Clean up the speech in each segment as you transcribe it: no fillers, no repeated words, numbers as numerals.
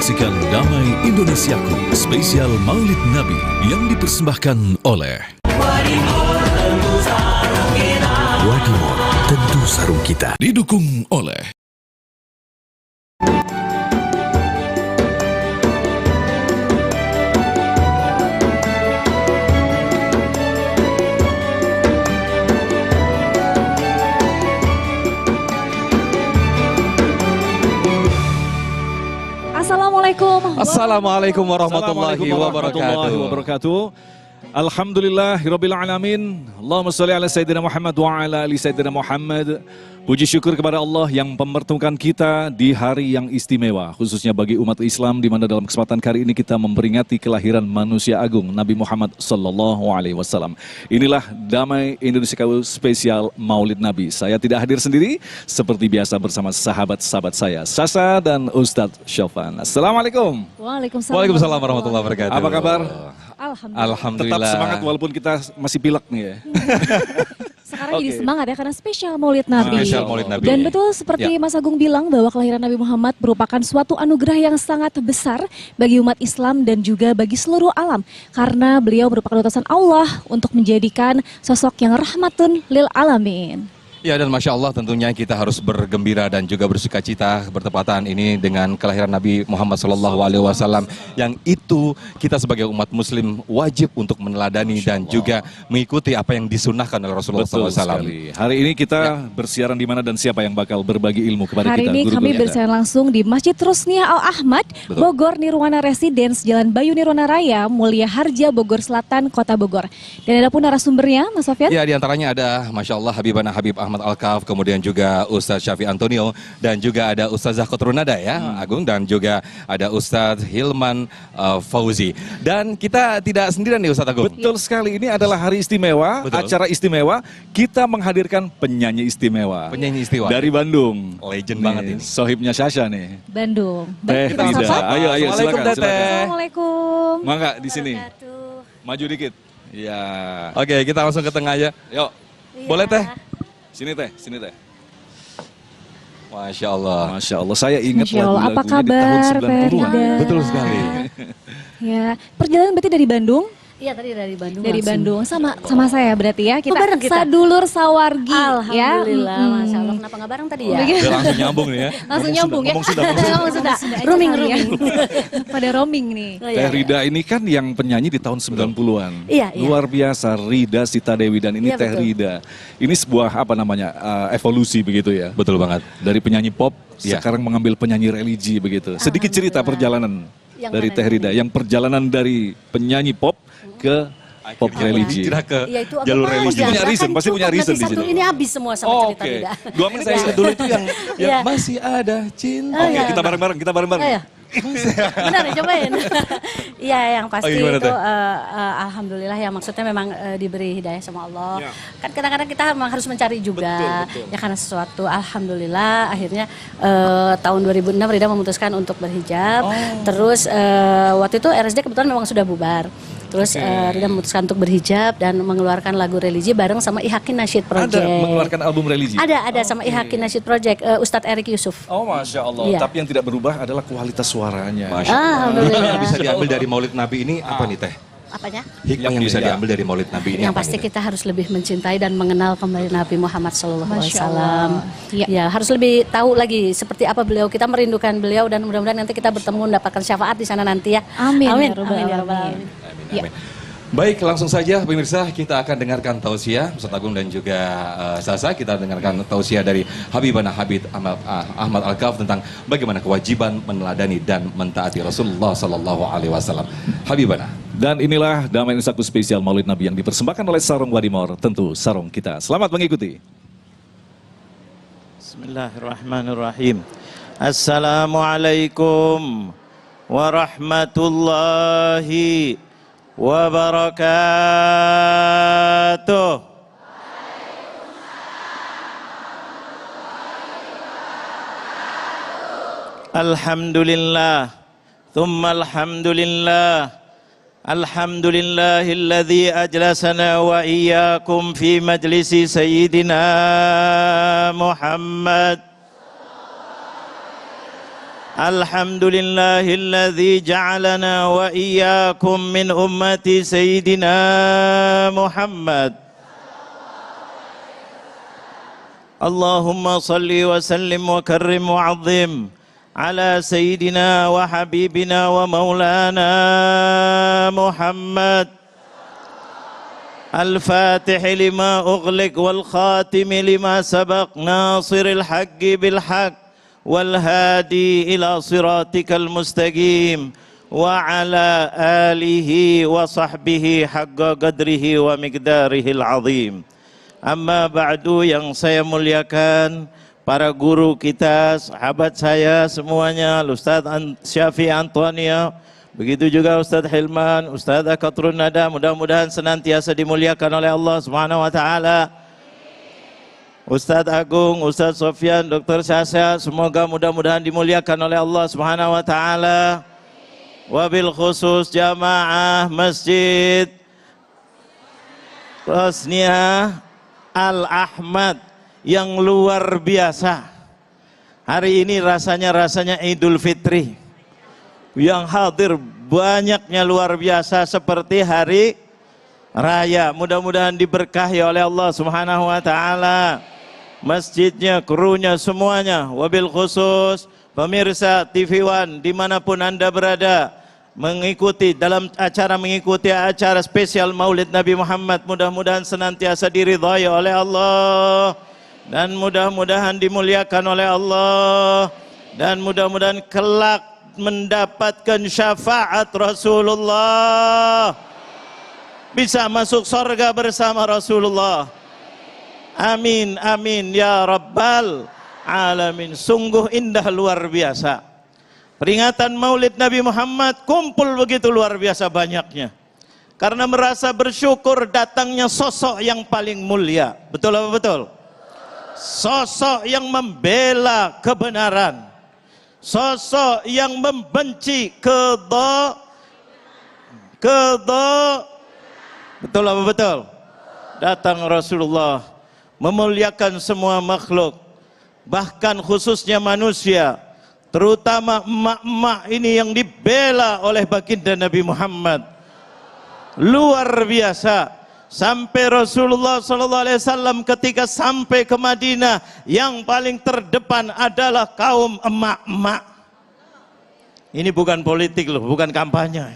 menyaksikan Damai Indonesiaku spesial Maulid Nabi yang dipersembahkan oleh Wadimor, tentu sarung kita. Didukung oleh Assalamualaikum warahmatullahi wabarakatuh. Alhamdulillahirabbil alamin. Allahumma shalli ala sayyidina Muhammad wa ala ali sayyidina Muhammad. Puji syukur kepada Allah yang mempertemukan kita di hari yang istimewa, khususnya bagi umat Islam, di mana dalam kesempatan kali ini kita memperingati kelahiran manusia agung Nabi Muhammad sallallahu alaihi wasallam. Inilah Damai Indonesiaku spesial Maulid Nabi. Saya tidak hadir sendiri, seperti biasa bersama sahabat-sahabat saya, Sasa dan Ustadz Syofan. Assalamualaikum. Waalaikumsalam warahmatullahi wabarakatuh. Apa kabar? Alhamdulillah. Tetap semangat walaupun kita masih pilek nih ya. Sekarang jadi semangat ya karena spesial Maulid Nabi. Spesial Maulid Nabi. Dan betul seperti Mas Agung bilang bahwa kelahiran Nabi Muhammad merupakan suatu anugerah yang sangat besar bagi umat Islam dan juga bagi seluruh alam. Karena beliau merupakan utusan Allah untuk menjadikan sosok yang rahmatun lil alamin. Ya, dan Masya Allah tentunya kita harus bergembira dan juga bersuka cita bertepatan ini dengan kelahiran Nabi Muhammad SAW, yang itu kita sebagai umat muslim wajib untuk meneladani dan juga mengikuti apa yang disunahkan oleh Rasulullah SAW. Sekali. Hari ini kita bersiaran di mana dan siapa yang bakal berbagi ilmu kepada Hari kita? Hari ini kami bersiaran langsung di Masjid Rusnia Al-Ahmad, Bogor Nirwana Residence, Jalan Bayu Nirwana Raya, Mulia Harja, Bogor Selatan, Kota Bogor. Dan ada pun narasumbernya, Mas Sofyan? Ya, diantaranya ada Masya Allah Habibana Habib Ahmad Al-Kaf, kemudian juga Ustadz Syafi Antonio, dan juga ada Ustadz Zakotrunada ya, Agung, dan juga ada Ustadz Hilman Fauzi. Dan kita tidak sendirian nih Ustadz Agung. Betul sekali, ini adalah hari istimewa, acara istimewa, kita menghadirkan penyanyi istimewa. Penyanyi istimewa. Dari Bandung. Legend nih, banget ini. Sohibnya Sasha nih. Bandung. Teh Kita Rida. sapa. Ayo silakan. Assalamualaikum. Mangga di sini. Maju dikit. Ya. Oke, kita langsung ke tengah aja. Yuk. Iya. Boleh Teh? Sini Teh. Masya Allah. Masya Allah, saya ingat Masya Allah. lagu-lagunya Apa di tahun kabar, 90-an. Teh? Betul sekali. Ya, perjalanan berarti dari Bandung? Iya, tadi dari Bandung. Dari langsung. Bandung, sama saya berarti ya. Kita bareng kita? sadulur sawargi. Alhamdulillah, ya. Masya Allah. Kenapa nggak bareng tadi ya? Udah langsung nyambung nih ya. Langsung nyambung ya. Ngomong sudah. Ngomong sudah. Roaming. Pada roaming nih. Teh Rida ini kan yang penyanyi di tahun 90-an. Iya. Luar biasa, Rida Sita Dewi, dan ini Iya, Teh betul. Rida. Ini sebuah evolusi begitu ya. Betul banget. Dari penyanyi pop, Iya. sekarang mengambil penyanyi religi begitu. Sedikit cerita perjalanan Yang dari mana Teh Rida, yang perjalanan dari penyanyi pop ke pop religi. Hijrah ke Iya, itu agak jalur panjang. religi. Pasti punya reason, Kan pasti punya cukup reason nanti di situ. satu ini habis semua sama Oh, cerita oke. tidak. 2 menit Saya ingat dulu itu yang Iya. masih ada cinta. Oke, kita bareng-bareng. Ayo. Benar ya, cobain. Iya, yang pasti gimana, itu Teh? alhamdulillah ya, maksudnya memang diberi hidayah sama Allah. Ya. Kan kadang-kadang kita memang harus mencari juga. Betul. Ya karena sesuatu alhamdulillah akhirnya tahun 2006 Rida memutuskan untuk berhijab. Terus waktu itu RSD kebetulan memang sudah bubar. Terus Rida memutuskan untuk berhijab dan mengeluarkan lagu religi bareng sama Ihakin Nasyid Project. Ada mengeluarkan album religi? Ada sama Ihakin Nasyid Project, Ustadz Erik Yusuf. Oh, Masya Allah. Iya. Tapi yang tidak berubah adalah kualitas suaranya. Masya Allah. Alhamdulillah. Yang bisa diambil dari Maulid Nabi ini apa nih Teh? Apanya? Hikmah yang bisa diambil dari Maulid Nabi ini Yang apa pasti nih, Teh? kita harus lebih mencintai dan mengenal kembali Nabi Muhammad SAW. Masya Allah. Ya. Ya, harus lebih tahu lagi seperti apa beliau. Kita merindukan beliau dan mudah-mudahan nanti kita bertemu mendapatkan syafaat di sana nanti ya. Amin. Amin. Ya Rabbal Amin, ya Rabbal Alamin. Alamin. Ya. Amin. Baik, langsung saja pemirsa kita akan dengarkan tausiah Ustadz Agung dan juga Sasa. Kita dengarkan tausiah dari Habibana Habib Ahmad Al-Kaf tentang bagaimana kewajiban meneladani dan mentaati Rasulullah Sallallahu Alaihi Wasallam. Habibana. Dan inilah Damai Indonesiaku spesial Maulid Nabi yang dipersembahkan oleh Sarung Wadimor, tentu sarung kita. Selamat mengikuti. Bismillahirrahmanirrahim. Assalamualaikum warahmatullahi wabarakatuh. Alhamdulillah, thumma alhamdulillah, alhamdulillahilladzi ajlasana wa iyyakum fi majlisi sayyidina Muhammad الحمد لله الذي جعلنا وإياكم من أمة سيدنا محمد. اللهم صل وسلم وكرم وعظم على سيدنا وحبيبنا ومولانا محمد الفاتح لما أغلق والخاتم لما سبق ناصر الحق بالحق والهادي إلى صراطك المستقيم وعلى آله وصحبه حق قدره ومقداره العظيم. Amma ba'du, yang saya muliakan para guru kita, sahabat saya semuanya, Ustadz Syafi Antonia, begitu juga Ustadz Hilman, Ustadz Akatrun Nada, mudah-mudahan senantiasa dimuliakan oleh Allah Subhanahu wa taala. Ustadz Agung, Ustadz Sofyan, Dr. Syasha, semoga mudah-mudahan dimuliakan oleh Allah Subhanahu wa taala. Wabil khusus jamaah Masjid Rosnia Al-Ahmad yang luar biasa. Hari ini rasanya Idul Fitri. Yang hadir banyaknya luar biasa seperti hari raya. Mudah-mudahan diberkahi oleh Allah Subhanahu wa taala. Masjidnya, krunya, semuanya. Wabil khusus pemirsa TV One dimanapun Anda berada, mengikuti acara spesial Maulid Nabi Muhammad, mudah-mudahan senantiasa diridhai oleh Allah dan mudah-mudahan dimuliakan oleh Allah dan mudah-mudahan kelak mendapatkan syafaat Rasulullah, bisa masuk surga bersama Rasulullah. Amin amin ya rabbal alamin. Sungguh indah, luar biasa. Peringatan Maulid Nabi Muhammad kumpul begitu luar biasa banyaknya. Karena merasa bersyukur datangnya sosok yang paling mulia. Betul apa betul? Sosok yang membela kebenaran. Sosok yang membenci kedha. Betul apa betul? Datang Rasulullah memuliakan semua makhluk, bahkan khususnya manusia, terutama emak-emak ini yang dibela oleh baginda Nabi Muhammad. Luar biasa. Sampai Rasulullah SAW ketika sampai ke Madinah, yang paling terdepan adalah kaum emak-emak. Ini bukan politik loh, bukan kampanye.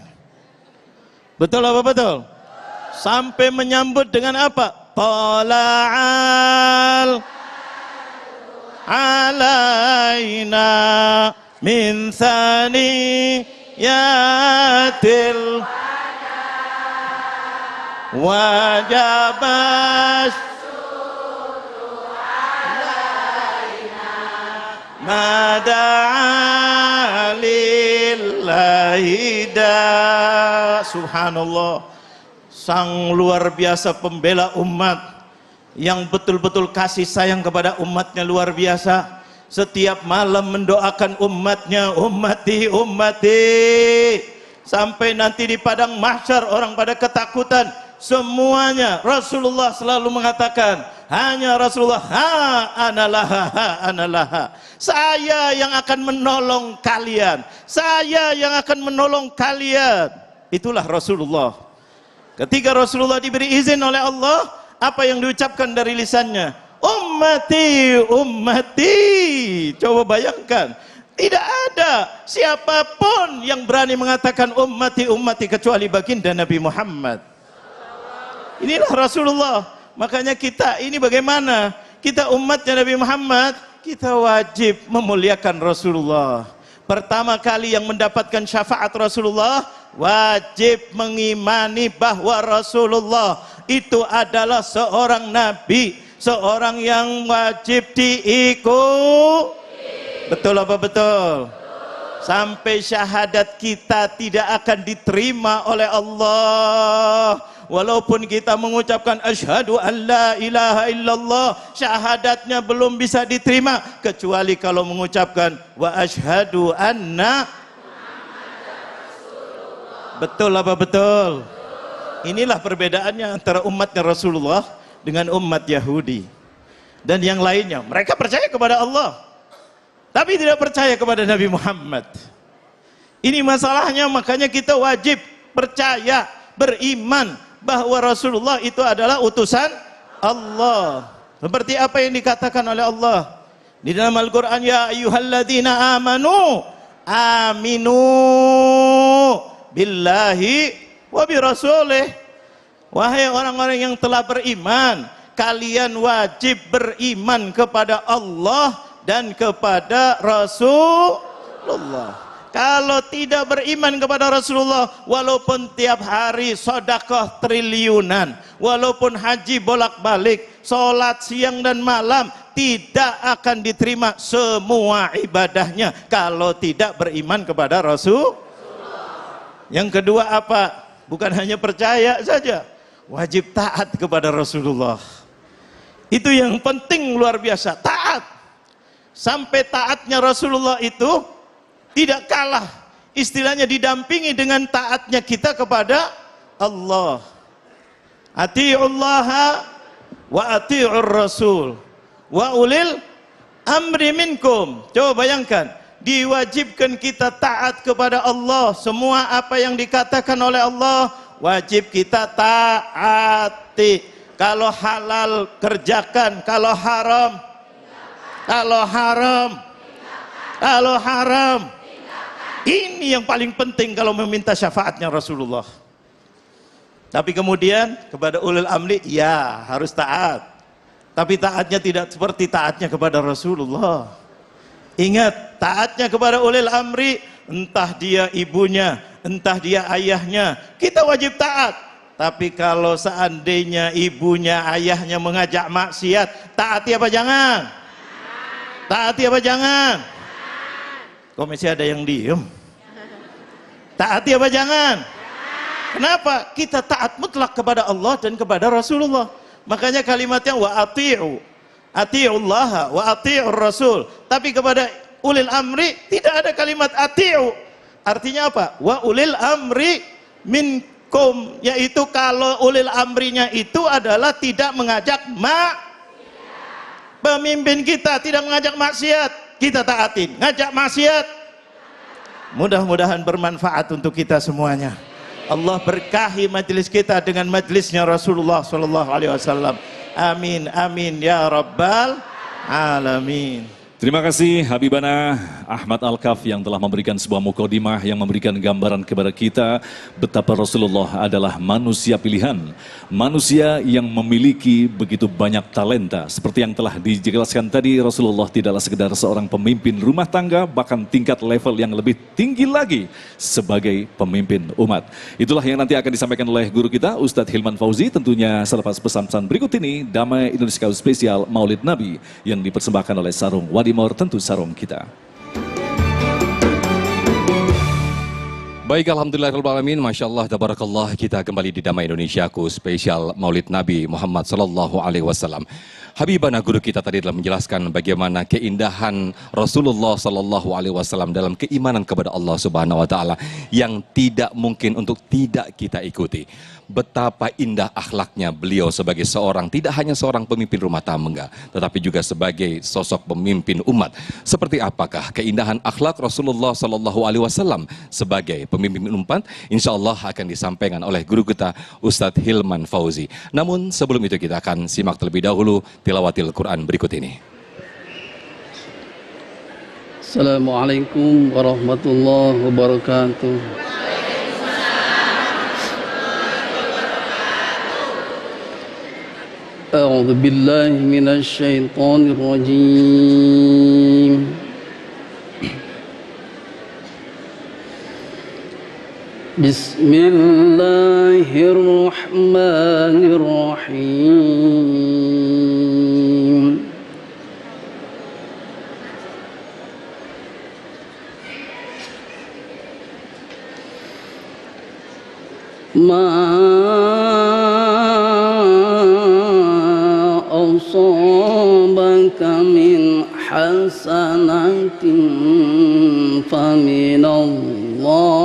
Betul apa betul? Sampai menyambut dengan apa? Tala'al alaina min thaniyatil wajabas mada'a lillahi da. Subhanallah, sang luar biasa pembela umat yang betul-betul kasih sayang kepada umatnya luar biasa. Setiap malam mendoakan umatnya, ummati ummati, sampai nanti di padang mahsyar orang pada ketakutan semuanya. Rasulullah selalu mengatakan, hanya Rasulullah, analaha, saya yang akan menolong kalian, saya yang akan menolong kalian. Itulah Rasulullah. Ketika Rasulullah diberi izin oleh Allah, apa yang diucapkan dari lisannya? Ummati, ummati. Coba bayangkan, tidak ada siapapun yang berani mengatakan ummati, ummati kecuali baginda Nabi Muhammad. Inilah Rasulullah. Makanya kita ini bagaimana? Kita umatnya Nabi Muhammad, kita wajib memuliakan Rasulullah. Pertama kali yang mendapatkan syafaat Rasulullah, wajib mengimani bahwa Rasulullah itu adalah seorang nabi, seorang yang wajib diikuti. Betul apa betul? Sampai syahadat kita tidak akan diterima oleh Allah. Walaupun kita mengucapkan asyhadu an la ilaha illallah, syahadatnya belum bisa diterima kecuali kalau mengucapkan wa asyhadu anna. Betul apa betul? Inilah perbedaannya antara umatnya Rasulullah dengan umat Yahudi dan yang lainnya. Mereka percaya kepada Allah, tapi tidak percaya kepada Nabi Muhammad. Ini masalahnya, makanya kita wajib percaya, beriman bahwa Rasulullah itu adalah utusan Allah. Seperti apa yang dikatakan oleh Allah di dalam Al-Quran, ya ayyuhalladzina amanu aminu billahi wa birasulih. Wahai orang-orang yang telah beriman, kalian wajib beriman kepada Allah dan kepada Rasulullah. Kalau tidak beriman kepada Rasulullah, walaupun tiap hari sedekah triliunan, walaupun haji bolak-balik, sholat siang dan malam, tidak akan diterima semua ibadahnya kalau tidak beriman kepada Rasul. Yang kedua apa? Bukan hanya percaya saja, wajib taat kepada Rasulullah. Itu yang penting, luar biasa, taat. Sampai taatnya Rasulullah itu tidak kalah, istilahnya didampingi dengan taatnya kita kepada Allah. Ati'ullaha wa ati'ur rasul wa ulil amri minkum. Coba bayangkan, diwajibkan kita taat kepada Allah. Semua apa yang dikatakan oleh Allah wajib kita taati. Kalau halal kerjakan, kalau haram ini yang paling penting kalau meminta syafaatnya Rasulullah. Tapi kemudian kepada ulil amri, ya harus taat. Tapi taatnya tidak seperti taatnya kepada Rasulullah. Ingat, taatnya kepada ulil amri, entah dia ibunya, entah dia ayahnya, kita wajib taat. Tapi kalau seandainya ibunya, ayahnya mengajak maksiat, taati apa jangan? Taati apa jangan? Kok masih ada yang diem? Taati apa jangan? Kenapa? Kita taat mutlak kepada Allah dan kepada Rasulullah. Makanya kalimatnya wa ati'ullaha wa ati'ur rasul. Tapi kepada ulil amri tidak ada kalimat ati'u. Artinya apa? Wa ulil amri minkum, yaitu kalau ulil amrinya itu adalah tidak mengajak pemimpin kita tidak mengajak maksiat, kita taatin. Ngajak maksiat, mudah-mudahan bermanfaat untuk kita semuanya. Allah berkahi majelis kita dengan majelisnya Rasulullah sallallahu alaihi wasallam. Amin amin ya rabbal alamin. Terima kasih Habibana Ahmad Al-Kaf yang telah memberikan sebuah mukadimah yang memberikan gambaran kepada kita betapa Rasulullah adalah manusia pilihan. Manusia yang memiliki begitu banyak talenta. Seperti yang telah dijelaskan tadi, Rasulullah tidaklah sekedar seorang pemimpin rumah tangga, bahkan tingkat level yang lebih tinggi lagi sebagai pemimpin umat. Itulah yang nanti akan disampaikan oleh guru kita, Ustadz Hilman Fauzi. Tentunya selepas pesan-pesan berikut ini, Damai Indonesia Spesial Maulid Nabi yang dipersembahkan oleh Sarung Wadimor, tentu sarung kita. Baik, alhamdulillahirrahmanirrahim, Masya Allah, tabarakallah, kita kembali di Damai Indonesiaku spesial Maulid Nabi Muhammad sallallahu alaihi wasallam. Habibana guru kita tadi telah menjelaskan bagaimana keindahan Rasulullah sallallahu alaihi wasallam dalam keimanan kepada Allah Subhanahu wa taala yang tidak mungkin untuk tidak kita ikuti. Betapa indah akhlaknya beliau sebagai seorang, tidak hanya seorang pemimpin rumah tangga, tetapi juga sebagai sosok pemimpin umat. Seperti apakah keindahan akhlak Rasulullah sallallahu alaihi wasallam sebagai pemimpin umat? Insya Allah akan disampaikan oleh guru kita Ustadz Hilman Fauzi. Namun sebelum itu kita akan simak terlebih dahulu tilawatil Quran berikut ini. Assalamualaikum warahmatullahi wabarakatuh. أعوذ بالله من الشيطان الرجيم بسم الله الرحمن الرحيم أصابك من حسنة فمن الله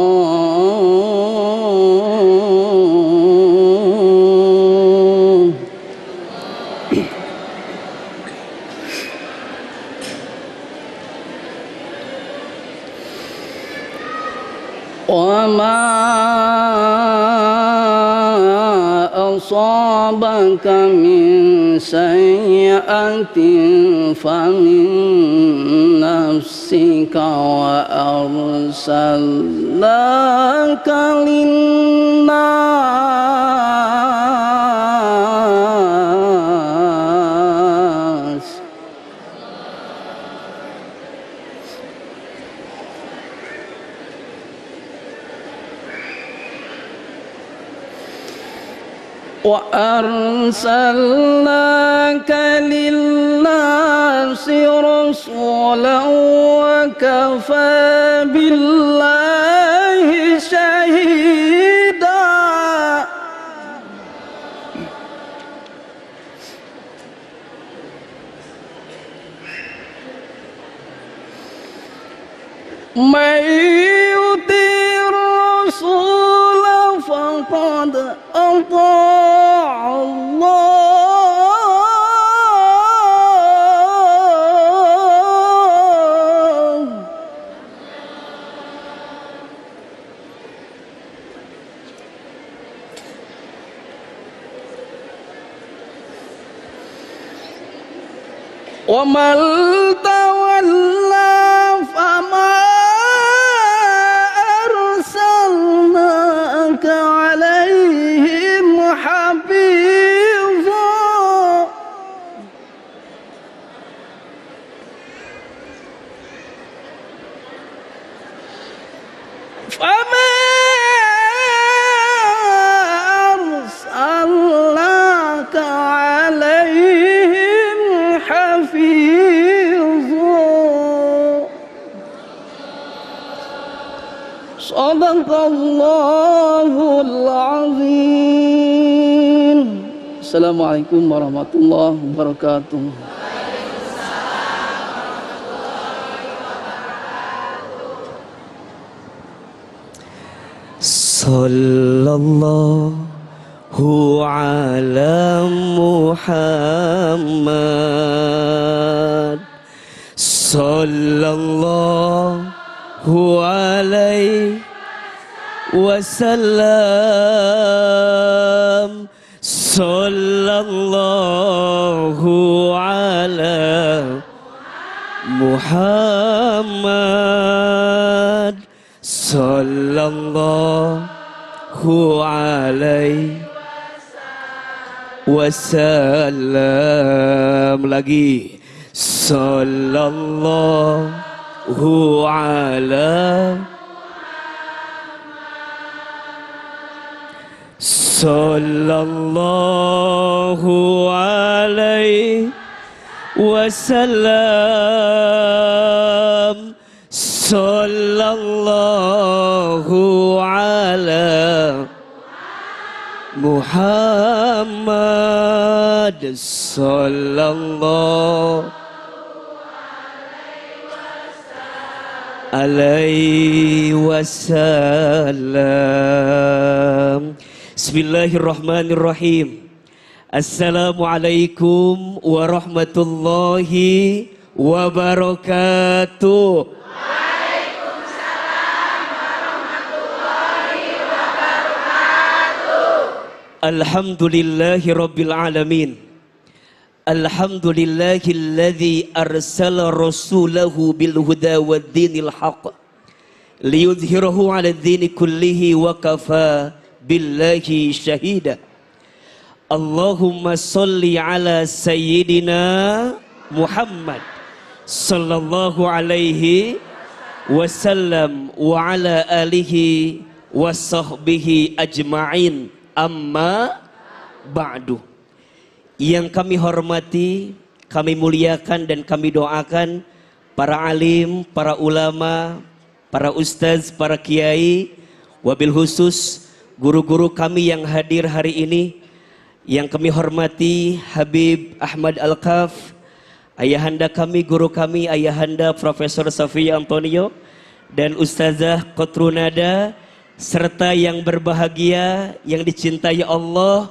وما أصابك من سيئة فمن نفسك وأرسلناك للناس وأرسلناك للناس رسولا وكفى بالله شهيدا من يطع الرسول فقد أطاع الله ومن تولى فما أرسلناك عليهم حفيظا فما أرسلناك عليهم حفيظا صدق الله العظيم. Assalamualaikum warahmatullahi wabarakatuh. Sallallahu ala Muhammad sallallahu alaihi wasallam sallallahu ala Muhammad sallallahu alaihi wasallam. Lagi sallallahu ala sallallahu alaihi wasallam sallallahu ala Muhammad sallallahu alaihi wasallam. Bismillahirrahmanirrahim. Assalamualaikum warahmatullahi wabarakatuh. Alhamdulillahi rabbil alamin. Alhamdulillahilladzi arsala rasulahu bil huda wad dinil haqq liyudhhirahu 'ala ad-dini kullihi wa kafa billahi syahida. Allahumma salli ala sayyidina Muhammad sallallahu alaihi wasallam wa ala alihi wa sahbihi ajma'in. Amma ba'du. Yang kami hormati, kami muliakan dan kami doakan para alim, para ulama, para ustaz, para kiai, wabil khusus guru-guru kami yang hadir hari ini. Yang kami hormati Habib Ahmad Al-Kaf, ayahanda kami, guru kami, ayahanda Profesor Safia Antonio dan Ustazah Kotrunada, serta yang berbahagia, yang dicintai Allah,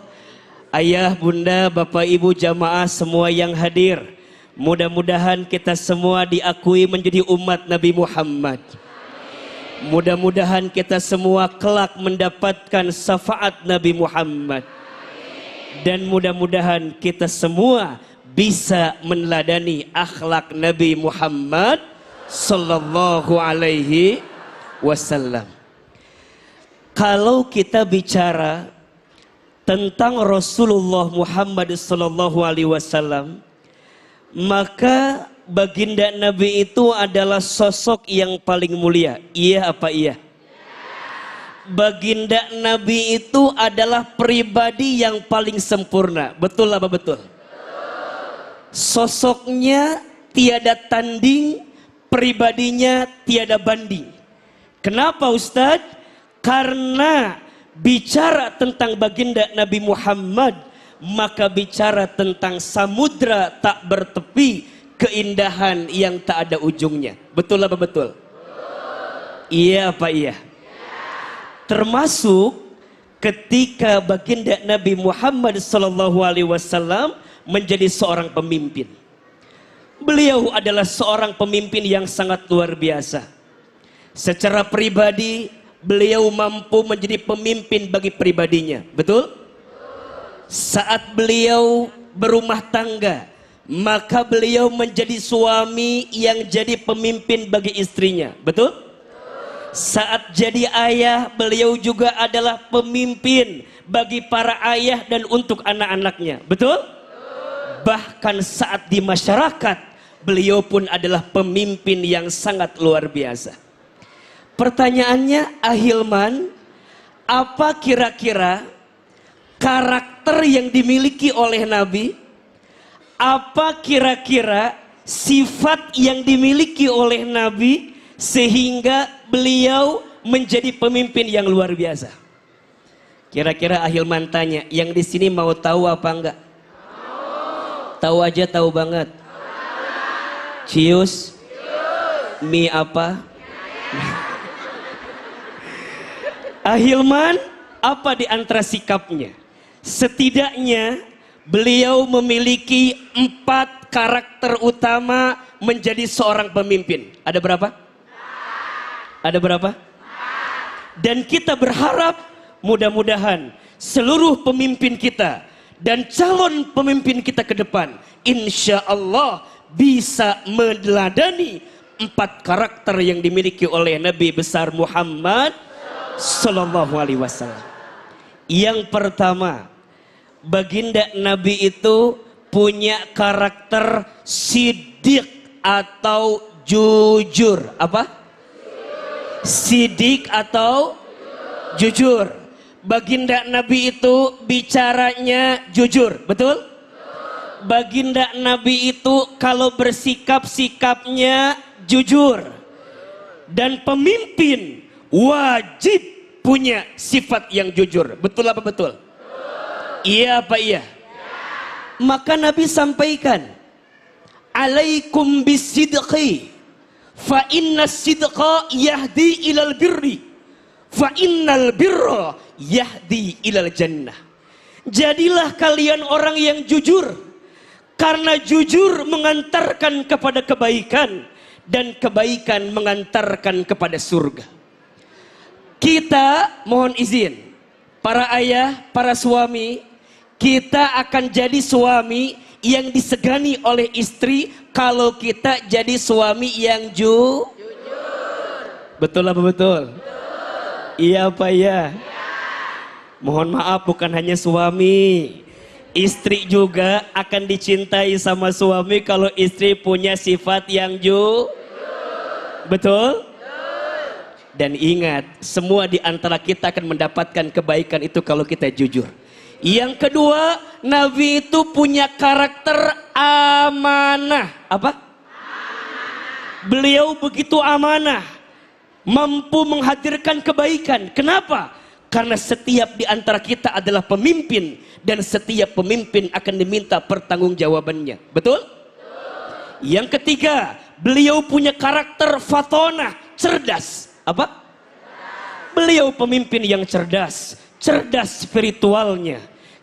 ayah, bunda, bapak, ibu, jamaah semua yang hadir. Mudah-mudahan kita semua diakui menjadi umat Nabi Muhammad. Mudah-mudahan kita semua kelak mendapatkan syafaat Nabi Muhammad. Dan mudah-mudahan kita semua bisa meneladani akhlak Nabi Muhammad sallallahu alaihi wasallam. Kalau kita bicara tentang Rasulullah Muhammad sallallahu alaihi wasallam, maka baginda Nabi itu adalah sosok yang paling mulia. Iya apa iya? Baginda Nabi itu adalah pribadi yang paling sempurna. Betul apa betul? Sosoknya tiada tanding, pribadinya tiada banding. Kenapa Ustadz? Karena bicara tentang baginda Nabi Muhammad, maka bicara tentang samudra tak bertepi, keindahan yang tak ada ujungnya. Betul apa betul? Iya apa iya? Termasuk ketika baginda Nabi Muhammad SAW menjadi seorang pemimpin. Beliau adalah seorang pemimpin yang sangat luar biasa. Secara pribadi beliau mampu menjadi pemimpin bagi pribadinya. Betul? Saat beliau berumah tangga, maka beliau menjadi suami yang jadi pemimpin bagi istrinya. Betul? Saat jadi ayah, beliau juga adalah pemimpin bagi para ayah dan untuk anak-anaknya. Betul? Bahkan saat di masyarakat, beliau pun adalah pemimpin yang sangat luar biasa. Pertanyaannya, Ahilman, apa kira-kira karakter yang dimiliki oleh Nabi? Apa kira-kira sifat yang dimiliki oleh Nabi sehingga beliau menjadi pemimpin yang luar biasa? Kira-kira Ahilman tanya, yang di sini mau tahu apa enggak? Tahu aja, tahu banget. Cius, mie apa? Ahilman, apa di antara sikapnya? Setidaknya beliau memiliki 4 karakter utama menjadi seorang pemimpin. Ada berapa? Ada berapa? Dan kita berharap mudah-mudahan seluruh pemimpin kita dan calon pemimpin kita ke depan, insya Allah bisa meneladani 4 karakter yang dimiliki oleh Nabi besar Muhammad Sallallahu Alaihi Wasallam. Yang pertama, baginda Nabi itu punya karakter sidik atau jujur. Apa? Sidik atau jujur. Baginda Nabi itu bicaranya jujur, betul? Baginda Nabi itu kalau bersikap, sikapnya jujur. Dan pemimpin wajib punya sifat yang jujur. Betul apa betul? Iya apa iya? Maka Nabi sampaikan, alaikum bisidqi fa inna sidqa yahdi ilal birri fa innal birra yahdi ilal jannah. Jadilah kalian orang yang jujur, karena jujur mengantarkan kepada kebaikan dan kebaikan mengantarkan kepada surga. Kita mohon izin, para ayah, para suami, kita akan jadi suami yang disegani oleh istri kalau kita jadi suami yang jujur. Betul apa betul? Iya apa ya? Mohon maaf, bukan hanya suami, istri juga akan dicintai sama suami kalau istri punya sifat yang jujur. Betul? Dan ingat, semua di antara kita akan mendapatkan kebaikan itu kalau kita jujur. Yang kedua, Nabi itu punya karakter amanah. Apa? Beliau begitu amanah, mampu menghadirkan kebaikan. Kenapa? Karena setiap di antara kita adalah pemimpin, dan setiap pemimpin akan diminta pertanggungjawabannya. Betul? Yang ketiga, beliau punya karakter fatonah, cerdas. Apa? Beliau pemimpin yang cerdas, cerdas spiritualnya,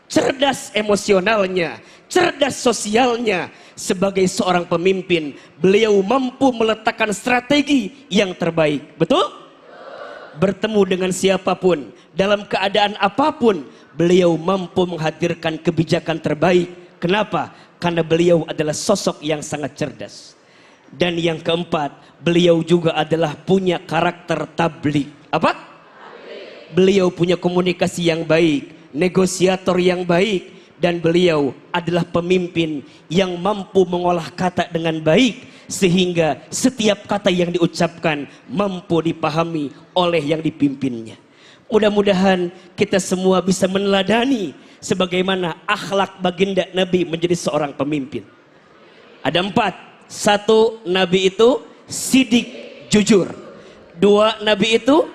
cerdas emosionalnya, cerdas sosialnya. Sebagai seorang pemimpin, beliau mampu meletakkan strategi yang terbaik. Betul? bertemu dengan siapapun, dalam keadaan apapun, beliau mampu menghadirkan kebijakan terbaik. Kenapa? Karena beliau adalah sosok yang sangat cerdas. Dan yang keempat, beliau juga adalah punya karakter tabligh. Apa? Beliau punya komunikasi yang baik, negosiator yang baik, dan beliau adalah pemimpin yang mampu mengolah kata dengan baik, sehingga setiap kata yang diucapkan mampu dipahami oleh yang dipimpinnya. Mudah-mudahan kita semua bisa meneladani sebagaimana akhlak baginda Nabi menjadi seorang pemimpin. Ada 4. 1, Nabi itu sidik, jujur. 2, Nabi itu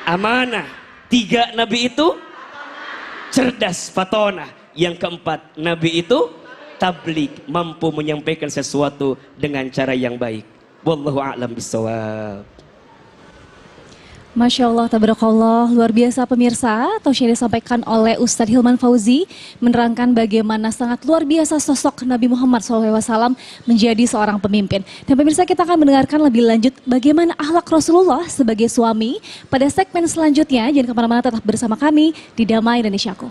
amanah. 3, Nabi itu cerdas, fatonah. Yang keempat, Nabi itu tabligh, mampu menyampaikan sesuatu dengan cara yang baik. Wallahu a'lam bishawab. Masya Allah, tabarakallah, luar biasa pemirsa. Tausiah yang disampaikan oleh Ustadz Hilman Fauzi menerangkan bagaimana sangat luar biasa sosok Nabi Muhammad SAW menjadi seorang pemimpin. Dan pemirsa, kita akan mendengarkan lebih lanjut bagaimana akhlak Rasulullah sebagai suami pada segmen selanjutnya. Jangan kemana-mana, tetap bersama kami di Damai Indonesiaku.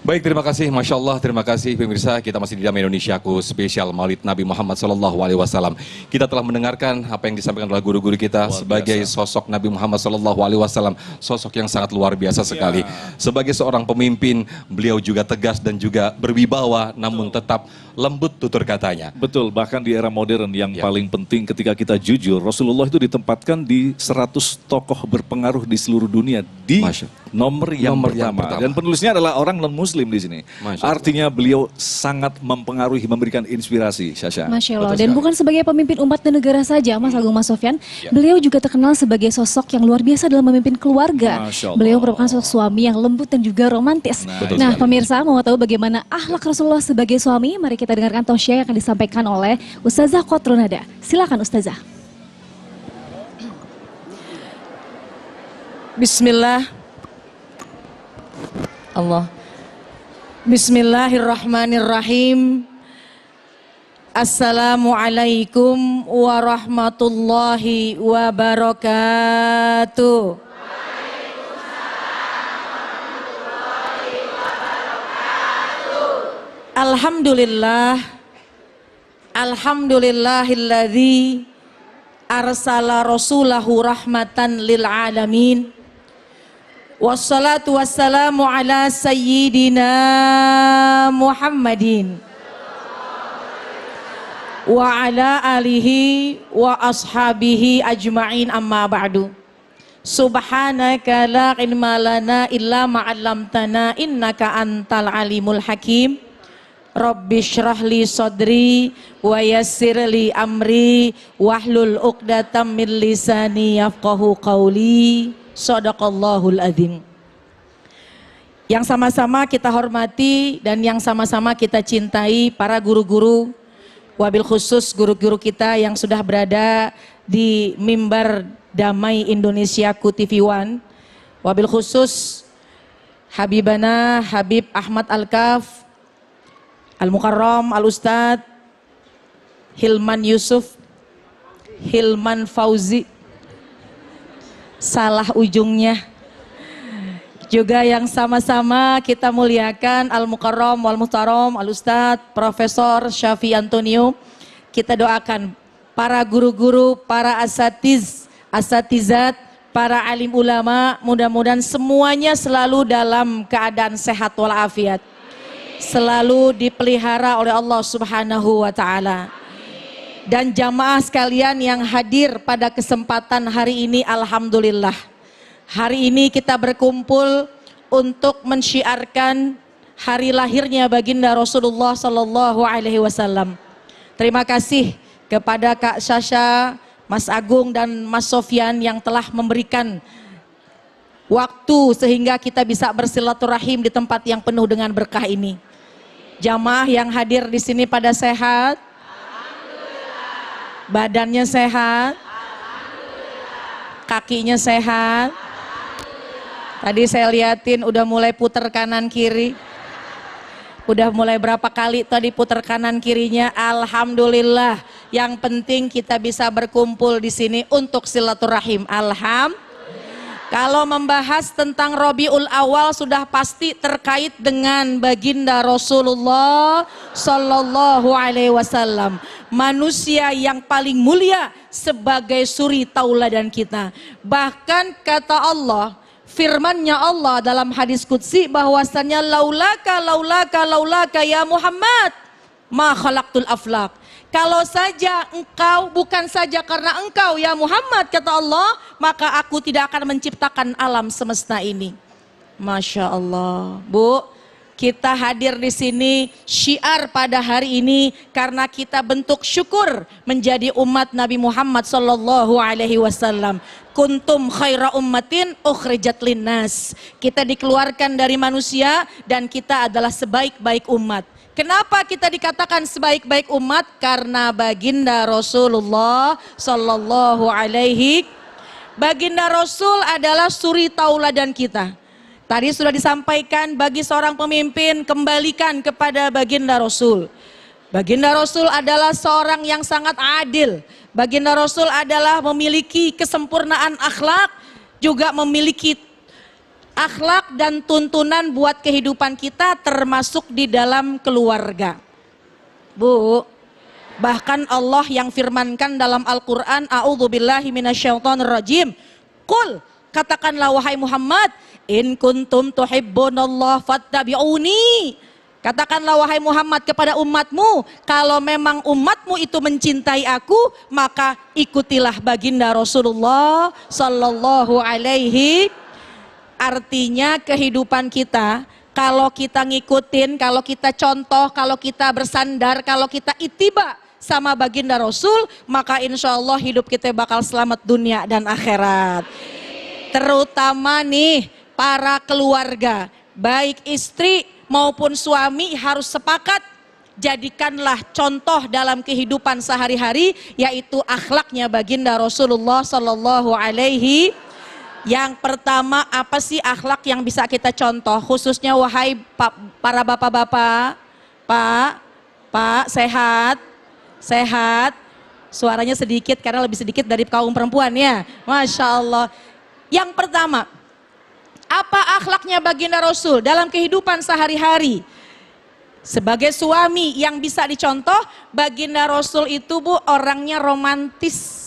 Baik, terima kasih, Masya Allah, terima kasih pemirsa. Kita masih di Damai Indonesiaku spesial Maulid Nabi Muhammad SAW. Kita telah mendengarkan apa yang disampaikan oleh guru-guru kita sebagai sosok Nabi Muhammad SAW, sosok yang sangat luar biasa sekali. Sebagai seorang pemimpin, beliau juga tegas dan juga berwibawa, namun tetap lembut tutur katanya. Betul, bahkan di era modern yang paling penting ketika kita jujur, Rasulullah itu ditempatkan di 100 tokoh berpengaruh di seluruh dunia di nomor yang pertama. Dan penulisnya adalah orang non-muslim di sini. Artinya beliau sangat mempengaruhi, memberikan inspirasi, Syasha. Masya Allah. Dan bukan sebagai pemimpin umat dan negara saja, Mas Agung, Mas Sofyan. Beliau juga terkenal sebagai sosok yang luar biasa dalam memimpin keluarga. Beliau merupakan sosok suami yang lembut dan juga romantis. Nah, pemirsa mau tahu bagaimana akhlak Rasulullah sebagai suami? Mari kita dengarkan tausiah yang akan disampaikan oleh Ustazah Qotrunada. Silakan Ustazah. Bismillah. Allah. Bismillahirrahmanirrahim. Assalamualaikum warahmatullahi wabarakatuh. Alhamdulillah. Alhamdulillahilladzi arsala rasulahu rahmatan lil alamin. Wassalatu wassalamu ala sayyidina Muhammadin wa ala alihi wa ashabihi ajma'in, amma ba'du. Subhanaka la ilma lana illa ma'allamtana innaka antal alimul hakim. Rabbi syrah li sadri wa yassir li amri wahlul uqdatam min lisani yafqahu qawli. Shadaqallahul adzim. Yang sama-sama kita hormati dan yang sama-sama kita cintai para guru-guru, wabil khusus guru-guru kita yang sudah berada di mimbar Damai Indonesiaku TV One. Wabil khusus Habibana Habib Ahmad Al-Kaf, Al-Mukarram Al-Ustadz Hilman Yusuf, Hilman Fauzi, salah ujungnya. Juga yang sama-sama kita muliakan Al-Mukarram wal Muhtaram Al-Ustadz Profesor Syafi Antonio. Kita doakan para guru-guru, para asatizat, para alim ulama, mudah-mudahan semuanya selalu dalam keadaan sehat walafiat, selalu dipelihara oleh Allah Subhanahu wa ta'ala. Dan jamaah sekalian yang hadir pada kesempatan hari ini, alhamdulillah. Hari ini kita berkumpul untuk mensyiarkan hari lahirnya baginda Rasulullah Sallallahu Alaihi Wasallam. Terima kasih kepada Kak Syasha, Mas Agung dan Mas Sofyan yang telah memberikan waktu sehingga kita bisa bersilaturahim di tempat yang penuh dengan berkah ini. Jamaah yang hadir di sini pada sehat? Badannya sehat, kakinya sehat. Tadi saya liatin udah mulai putar kanan kiri. Udah mulai berapa kali tadi putar kanan kirinya. Alhamdulillah. Yang penting kita bisa berkumpul di sini untuk silaturahim. Kalau membahas tentang Rabiul Awal sudah pasti terkait dengan baginda Rasulullah Sallallahu Alaihi Wasallam, manusia yang paling mulia sebagai suri tauladan kita. Bahkan kata Allah, firman-Nya Allah dalam hadis qudsi bahwasanya laulaka ya Muhammad ma khalaqtul aflaq. Kalau saja engkau, bukan saja karena engkau ya Muhammad kata Allah, maka aku tidak akan menciptakan alam semesta ini. Masya Allah. Bu, kita hadir di sini syiar pada hari ini karena kita bentuk syukur menjadi umat Nabi Muhammad sallallahu alaihi wasallam. Kuntum khaira ummatin ukhrijat linnas. Kita dikeluarkan dari manusia dan kita adalah sebaik-baik umat. Kenapa kita dikatakan sebaik-baik umat? Karena baginda Rasulullah sallallahu alaihi. Baginda Rasul adalah suri tauladan kita. Tadi sudah disampaikan, bagi seorang pemimpin kembalikan kepada baginda Rasul. Baginda Rasul adalah seorang yang sangat adil. Baginda Rasul adalah memiliki kesempurnaan akhlak, juga memiliki akhlak dan tuntunan buat kehidupan kita termasuk di dalam keluarga. Bu, bahkan Allah yang firmankan dalam Al-Quran, a'udzubillahi minasyaitonirrajim, qul, katakanlah wahai Muhammad, in kuntum tuhibbunallah fattabi'uni. Katakanlah wahai Muhammad kepada umatmu, kalau memang umatmu itu mencintai aku, maka ikutilah baginda Rasulullah sallallahu alaihi. Artinya kehidupan kita, kalau kita ngikutin, kalau kita contoh, kalau kita bersandar, kalau kita ittiba sama baginda Rasul, maka insya Allah hidup kita bakal selamat dunia dan akhirat. Terutama nih para keluarga, baik istri maupun suami harus sepakat, jadikanlah contoh dalam kehidupan sehari-hari, yaitu akhlaknya baginda Rasulullah sallallahu alaihi. Yang pertama, apa sih akhlak yang bisa kita contoh, khususnya wahai para bapak-bapak? Pak, sehat, suaranya sedikit karena lebih sedikit dari kaum perempuan ya, Masya Allah. Yang pertama, apa akhlaknya baginda Rasul dalam kehidupan sehari-hari? Sebagai suami yang bisa dicontoh, baginda Rasul itu bu orangnya romantis.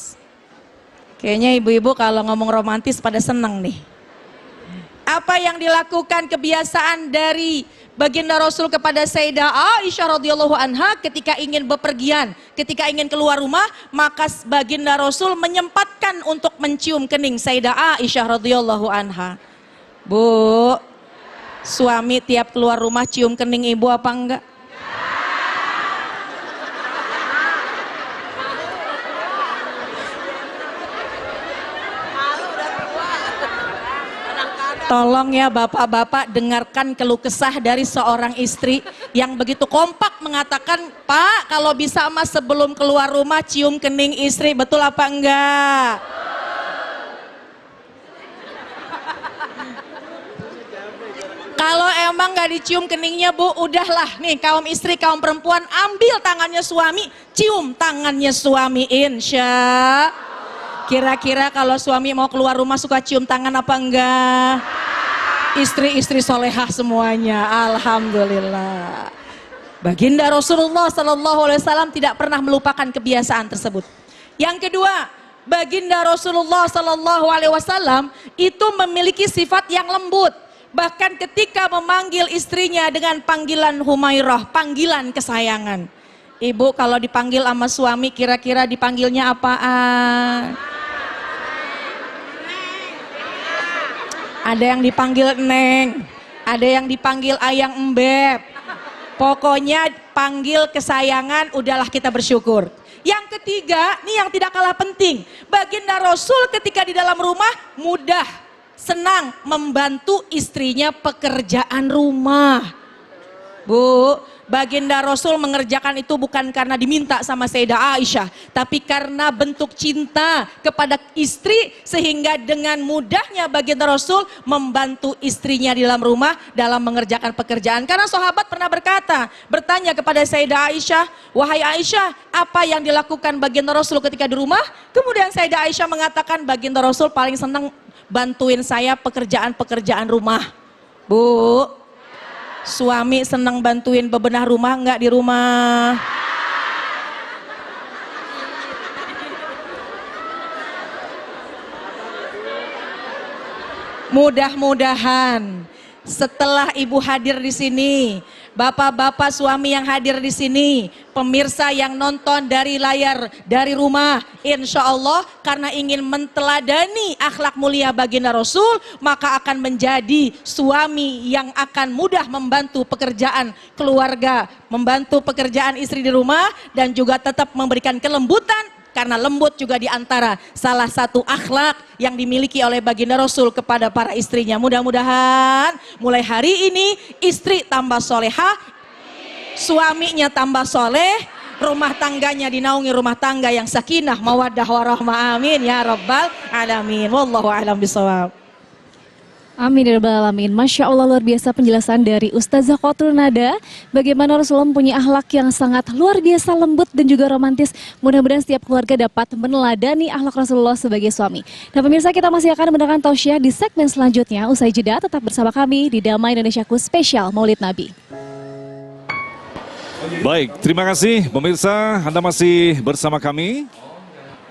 Kayaknya ibu-ibu kalau ngomong romantis pada seneng nih. Apa yang dilakukan kebiasaan dari baginda Rasul kepada Sayyidah Aisyah radhiyallahu anha ketika ingin bepergian, ketika ingin keluar rumah, maka baginda Rasul menyempatkan untuk mencium kening Sayyidah Aisyah radhiyallahu anha. Bu, suami tiap keluar rumah cium kening ibu apa enggak? Tolong ya bapak-bapak dengarkan keluh kesah dari seorang istri yang begitu kompak mengatakan, Pak kalau bisa mas sebelum keluar rumah cium kening istri, betul apa enggak? Kalau emang gak dicium keningnya bu, udahlah nih kaum istri, kaum perempuan, ambil tangannya suami, cium tangannya suami, insya. Kira-kira kalau suami mau keluar rumah suka cium tangan apa enggak? Istri-istri solehah semuanya, alhamdulillah. Baginda Rasulullah sallallahu alaihi wasallam tidak pernah melupakan kebiasaan tersebut. Yang kedua, baginda Rasulullah sallallahu alaihi wasallam itu memiliki sifat yang lembut. Bahkan ketika memanggil istrinya dengan panggilan Humairah, panggilan kesayangan. Ibu kalau dipanggil sama suami kira-kira dipanggilnya apaan? Ada yang dipanggil Neng, ada yang dipanggil Ayang Embeb. Pokoknya panggil kesayangan, udahlah kita bersyukur. Yang ketiga, nih yang tidak kalah penting, baginda Rasul ketika di dalam rumah mudah, senang membantu istrinya pekerjaan rumah. Bu, Baginda Rasul mengerjakan itu bukan karena diminta sama Sayyidah Aisyah, tapi karena bentuk cinta kepada istri, sehingga dengan mudahnya Baginda Rasul membantu istrinya di dalam rumah dalam mengerjakan pekerjaan. Karena sahabat pernah bertanya kepada Sayyidah Aisyah, "Wahai Aisyah, apa yang dilakukan Baginda Rasul ketika di rumah?" Kemudian Sayyidah Aisyah mengatakan, "Baginda Rasul paling senang bantuin saya pekerjaan-pekerjaan rumah." Bu, suami senang bantuin bebenah rumah enggak di rumah? Mudah-mudahan setelah ibu hadir di sini, bapak-bapak suami yang hadir di sini, pemirsa yang nonton dari layar dari rumah, insya Allah karena ingin menteladani akhlak mulia Baginda Rasul, maka akan menjadi suami yang akan mudah membantu pekerjaan keluarga, membantu pekerjaan istri di rumah, dan juga tetap memberikan kelembutan. Karena lembut juga diantara salah satu akhlak yang dimiliki oleh Baginda Rasul kepada para istrinya. Mudah-mudahan mulai hari ini istri tambah solehah, suaminya tambah soleh, rumah tangganya dinaungi rumah tangga yang sakinah, mawaddah warahmah. Amin ya rabbal alamin. Wallahu a'lam bishawab. Amin ya rabbal alamin. Masya Allah, luar biasa penjelasan dari Ustazah Qatrul Nada. Bagaimana Rasulullah mempunyai akhlak yang sangat luar biasa, lembut dan juga romantis. Mudah-mudahan setiap keluarga dapat meneladani akhlak Rasulullah sebagai suami. Dan pemirsa, kita masih akan mendengarkan tausiah di segmen selanjutnya. Usai jeda, tetap bersama kami di Damai Indonesiaku Spesial Maulid Nabi. Baik, terima kasih pemirsa, Anda masih bersama kami.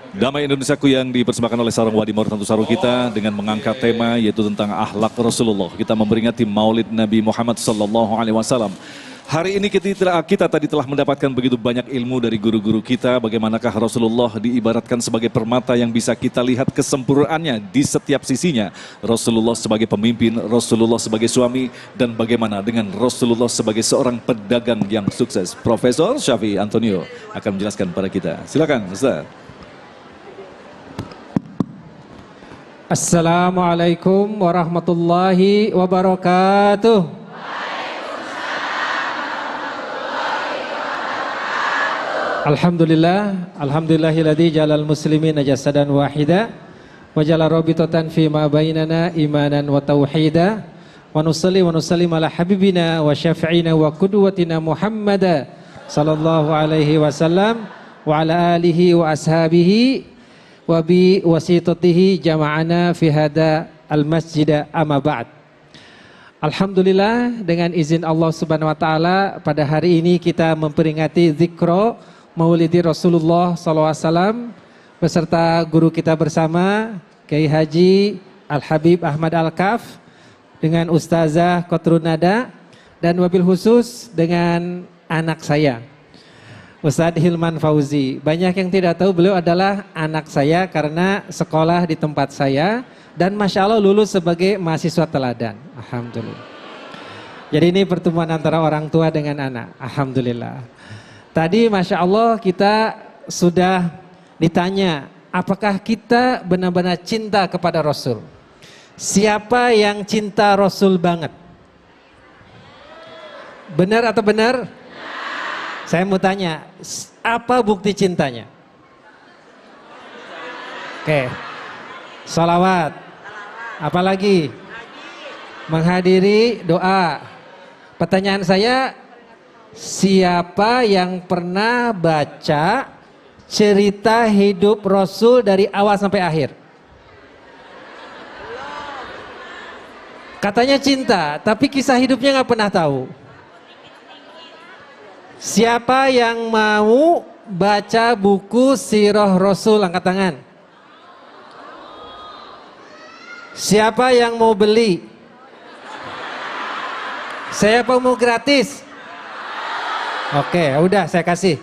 Damai Indonesiaku yang dipersembahkan oleh Sarung Wadi Tantu Saru kita dengan mengangkat tema yaitu tentang akhlak Rasulullah. Kita memperingati Maulid Nabi Muhammad SAW. Hari ini kita tadi telah mendapatkan begitu banyak ilmu dari guru-guru kita. Bagaimanakah Rasulullah diibaratkan sebagai permata yang bisa kita lihat kesempurnaannya di setiap sisinya. Rasulullah sebagai pemimpin, Rasulullah sebagai suami, dan bagaimana dengan Rasulullah sebagai seorang pedagang yang sukses. Profesor Syafi Antonio akan menjelaskan pada kita. Silakan Ustaz. Assalamualaikum warahmatullahi wabarakatuh. Alhamdulillahilladzi jalal muslimin jasadan wahida wa jala rabitatan fi ma bainana imanan wa tauhida wa nusalli wa nusallim ala habibina wa syafi'ina wa qudwatina Muhammad sallallahu alaihi wasallam wa ala alihi wa ashabihi wa bi wasitatihi jama'ana fi hada al-masjid amma ba'd. Alhamdulillah, dengan izin Allah Subhanahu wa taala pada hari ini kita memperingati zikro Maulidi Rasulullah SAW beserta guru kita bersama Kiai Haji Al-Habib Ahmad Al-Kaf dengan Ustazah Qatrul Nada, dan wabil khusus dengan anak saya Ustadz Hilman Fauzi. Banyak yang tidak tahu beliau adalah anak saya karena sekolah di tempat saya dan Masya Allah lulus sebagai mahasiswa teladan. Alhamdulillah. Jadi ini pertemuan antara orang tua dengan anak. Alhamdulillah. Tadi Masya Allah kita sudah ditanya apakah kita benar-benar cinta kepada Rasul. Siapa yang cinta Rasul banget? Benar atau benar? Saya mau tanya, apa bukti cintanya? Oke, salawat. Apalagi? Menghadiri doa. Pertanyaan saya, siapa yang pernah baca cerita hidup Rasul dari awal sampai akhir? Katanya cinta, tapi kisah hidupnya nggak pernah tahu. Siapa yang mau baca buku Sirah Rasul, angkat tangan. Siapa yang mau beli? Siapa mau gratis? Oke, udah saya kasih.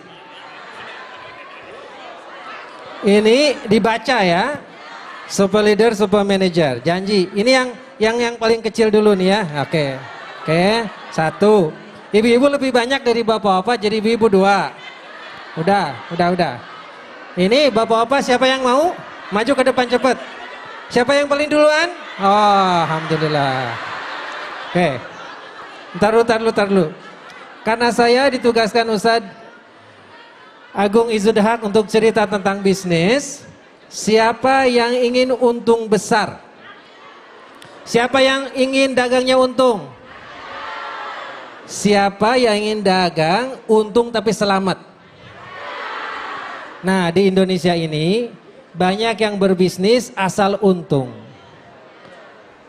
Ini dibaca ya. Super leader, super manager. Janji. Ini yang paling kecil dulu nih ya. Oke. Oke, satu. Ibu-ibu lebih banyak dari bapak-bapak, jadi ibu-ibu dua. Udah. Ini bapak-bapak siapa yang mau? Maju ke depan cepet. Siapa yang paling duluan? Oh, alhamdulillah. Oke. Ntar dulu. Karena saya ditugaskan Ustadz Agung Izzuddin Haq untuk cerita tentang bisnis. Siapa yang ingin untung besar? Siapa yang ingin dagangnya untung? Siapa yang ingin dagang untung tapi selamat? Nah, di Indonesia ini banyak yang berbisnis asal untung.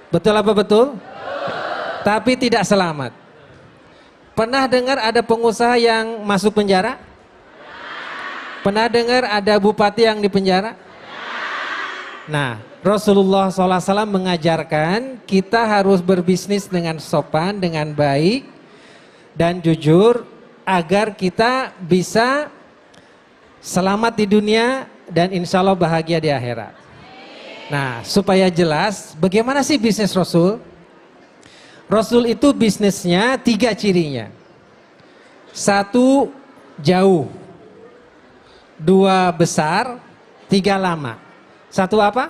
Betul apa betul? Tapi tidak selamat. Pernah dengar ada pengusaha yang masuk penjara? Pernah dengar ada bupati yang dipenjara? Nah, Rasulullah SAW mengajarkan kita harus berbisnis dengan sopan, dengan baik dan jujur agar kita bisa selamat di dunia dan insya Allah bahagia di akhirat. Nah, supaya jelas bagaimana sih bisnis Rasul? Rasul itu bisnisnya 3 cirinya. 1 jauh, 2 besar, 3 lama. 1 apa?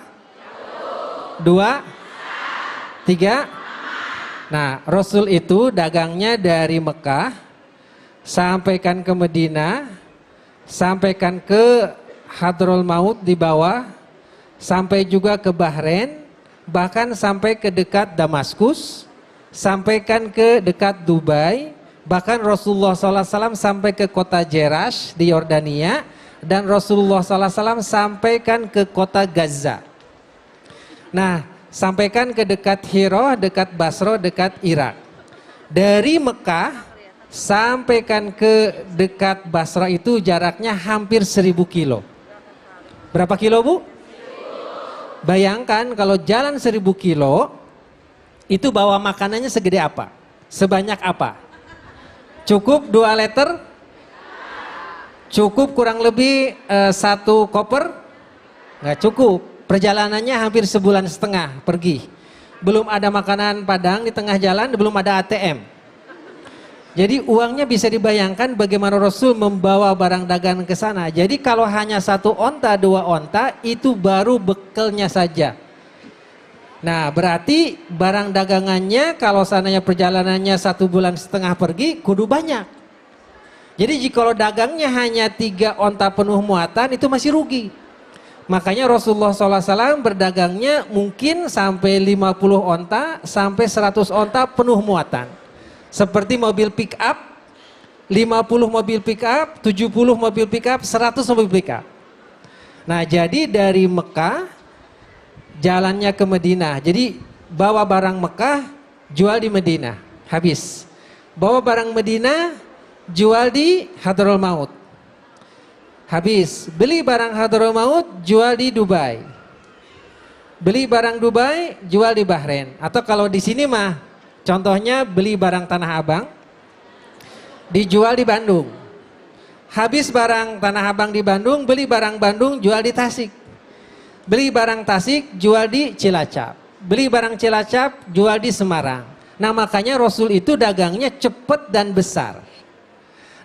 2, 3. Nah, Rasul itu dagangnya dari Mekah sampaikan ke Madinah, sampaikan ke Hadrul Maut di bawah, sampai juga ke Bahrain, bahkan sampai ke dekat Damaskus, sampaikan ke dekat Dubai, bahkan Rasulullah SAW sampai ke kota Jerash di Yordania, dan Rasulullah SAW sampaikan ke kota Gaza. Nah, sampaikan ke dekat Hiro, dekat Basro, dekat Irak. Dari Mekah sampaikan ke dekat Basra itu jaraknya hampir 1000 kilo. Berapa kilo, Bu? Bayangkan kalau jalan 1000 kilo, itu bawa makanannya segede apa? Sebanyak apa? Cukup 2 liter? Cukup kurang lebih 1 koper? Nggak cukup. Perjalanannya hampir 1,5 bulan pergi. Belum ada makanan Padang di tengah jalan, belum ada ATM. Jadi uangnya bisa dibayangkan bagaimana Rasul membawa barang dagangan ke sana. Jadi kalau hanya 1 onta, 2 onta, itu baru bekalnya saja. Nah, berarti barang dagangannya kalau seandainya perjalanannya 1,5 bulan pergi, kudu banyak. Jadi jika dagangnya hanya 3 onta penuh muatan, itu masih rugi. Makanya Rasulullah SAW berdagangnya mungkin sampai 50 onta, sampai 100 onta penuh muatan. Seperti mobil pick up, 50 mobil pick up, 70 mobil pick up, 100 mobil pick up. Nah, jadi dari Mekah jalannya ke Madinah. Jadi bawa barang Mekah, jual di Madinah, habis. Bawa barang Madinah, jual di Hadrul Maut, habis. Beli barang Hadrul Maut, jual di Dubai. Beli barang Dubai, jual di Bahrain. Atau kalau di sini mah, contohnya beli barang Tanah Abang, dijual di Bandung. Habis barang Tanah Abang di Bandung, beli barang Bandung, jual di Tasik. Beli barang Tasik, jual di Cilacap. Beli barang Cilacap, jual di Semarang. Nah, makanya Rasul itu dagangnya cepat dan besar.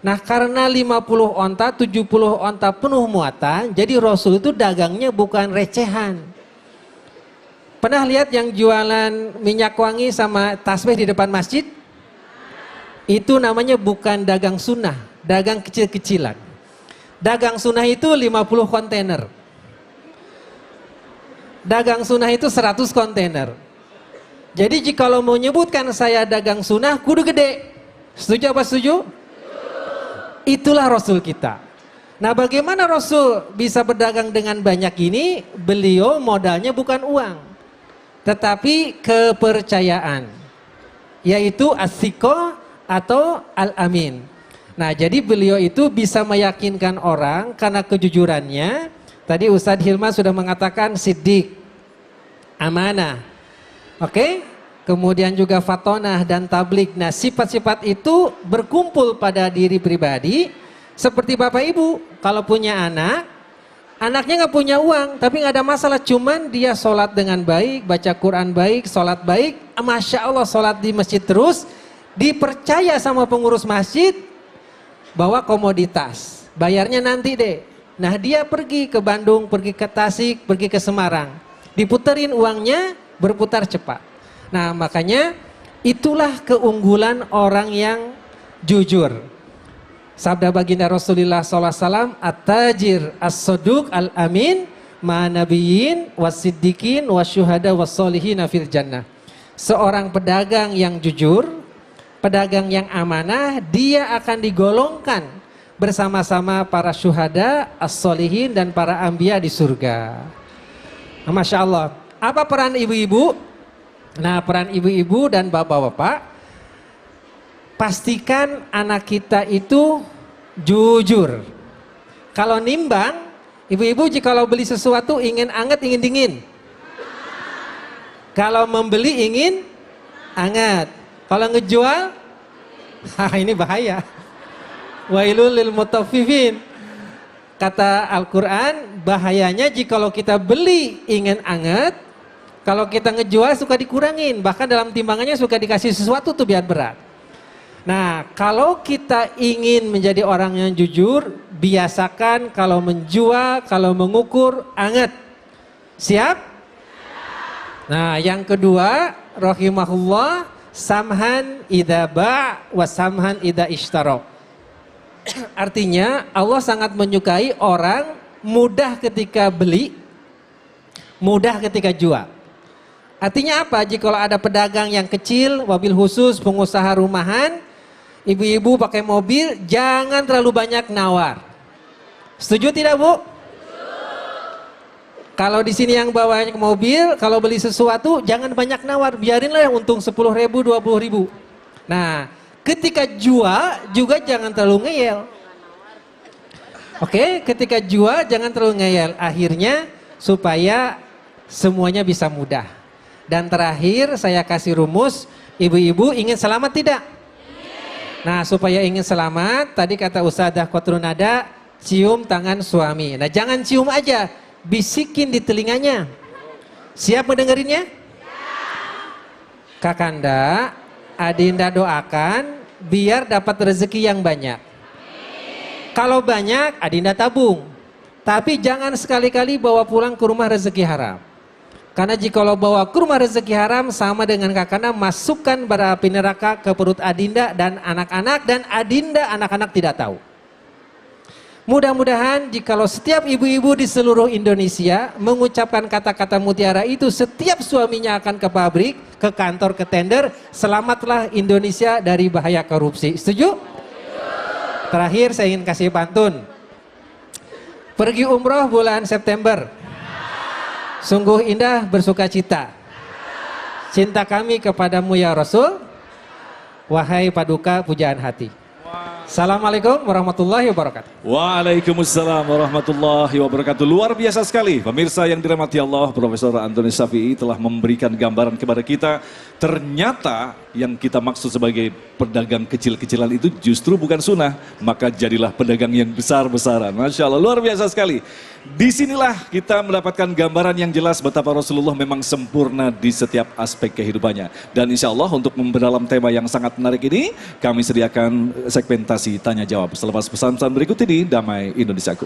Nah, karena 50 onta, 70 onta penuh muatan, jadi Rasul itu dagangnya bukan recehan. Pernah lihat yang jualan minyak wangi sama tasbih di depan masjid? Itu namanya bukan dagang sunnah, dagang kecil-kecilan. Dagang sunnah itu 50 kontainer. Dagang sunnah itu 100 kontainer. Jadi jika mau menyebutkan saya dagang sunnah, kudu gede. Setuju apa setuju? Itulah Rasul kita. Nah, bagaimana Rasul bisa berdagang dengan banyak ini? Beliau modalnya bukan uang, tetapi kepercayaan, yaitu as-siqah atau al-amin. Nah, jadi beliau itu bisa meyakinkan orang karena kejujurannya. Tadi Ustadz Hilman sudah mengatakan siddiq, amanah, oke? Kemudian juga fatonah dan tablik. Nah, sifat-sifat itu berkumpul pada diri pribadi. Seperti Bapak Ibu, kalau punya anak, anaknya nggak punya uang, tapi nggak ada masalah. Cuman dia sholat dengan baik, baca Quran baik, sholat baik. Masya Allah, sholat di masjid terus. Dipercaya sama pengurus masjid, bawa komoditas. Bayarnya nanti deh. Nah, dia pergi ke Bandung, pergi ke Tasik, pergi ke Semarang. Diputerin uangnya, berputar cepat. Nah, makanya itulah keunggulan orang yang jujur. Sabda baginda Rasulullah SAW, at-tajir as-soduq al-amin ma'anabiyin was-siddiqin wasyuhada was-solihina fil jannah. Seorang pedagang yang jujur, pedagang yang amanah, dia akan digolongkan bersama-sama para syuhada, as-solihin dan para anbiya di surga. Masya Allah. Apa peran ibu-ibu? Nah, peran ibu-ibu dan bapak-bapak, pastikan anak kita itu jujur. Kalau nimbang, ibu-ibu jikalau beli sesuatu ingin anget, ingin dingin. Kalau membeli ingin anget. Kalau ngejual, ini bahaya. Wailul lil mutaffifin. Kata Al-Quran, bahayanya jikalau kita beli ingin anget, kalau kita ngejual suka dikurangin, bahkan dalam timbangannya suka dikasih sesuatu tuh biar berat. Nah, kalau kita ingin menjadi orang yang jujur, biasakan kalau menjual, kalau mengukur, anget. Siap? Nah, yang kedua, rahimahullah, samhan idza ba' wa samhan idza ishtara. Artinya Allah sangat menyukai orang mudah ketika beli, mudah ketika jual. Artinya apa? Jikalau ada pedagang yang kecil, wabil khusus pengusaha rumahan, ibu-ibu pakai mobil, jangan terlalu banyak nawar. Setuju tidak, Bu? Kalau di sini yang bawa mobil, kalau beli sesuatu jangan banyak nawar, biarinlah yang untung 10.000, 20.000. Nah, ketika jual juga jangan terlalu ngeyel. Oke, ketika jual jangan terlalu ngeyel. Akhirnya supaya semuanya bisa mudah. Dan terakhir saya kasih rumus, ibu-ibu ingin selamat tidak? Nah, supaya ingin selamat, tadi kata Ustadzah Qatrunada, cium tangan suami. Nah, jangan cium aja, bisikin di telinganya. Siap mendengerinnya? Kakanda, Adinda doakan biar dapat rezeki yang banyak. Kalau banyak, Adinda tabung. Tapi jangan sekali-kali bawa pulang ke rumah rezeki haram. Karena jikalau bawa ke rumah rezeki haram sama dengan Kakanda masukkan bara api neraka ke perut Adinda dan anak-anak, dan Adinda anak-anak tidak tahu. Mudah-mudahan jikalau setiap ibu-ibu di seluruh Indonesia mengucapkan kata-kata mutiara itu setiap suaminya akan ke pabrik, ke kantor, ke tender, selamatlah Indonesia dari bahaya korupsi. Setuju? Terakhir saya ingin kasih pantun. Pergi umroh bulan September. Sungguh indah bersuka cita. Cinta kami kepadamu ya Rasul. Wahai paduka pujaan hati. Assalamualaikum warahmatullahi wabarakatuh. Waalaikumsalam warahmatullahi wabarakatuh. Luar biasa sekali. Pemirsa yang dirahmati Allah, Profesor Antoni Syafi'i telah memberikan gambaran kepada kita. Ternyata yang kita maksud sebagai pedagang kecil-kecilan itu justru bukan sunnah. Maka jadilah pedagang yang besar-besaran. Masya Allah, luar biasa sekali. Disinilah kita mendapatkan gambaran yang jelas betapa Rasulullah memang sempurna di setiap aspek kehidupannya. Dan insya Allah untuk memperdalam tema yang sangat menarik ini, kami sediakan segmentasi tanya jawab selepas pesan-pesan berikut ini. Damai Indonesiaku.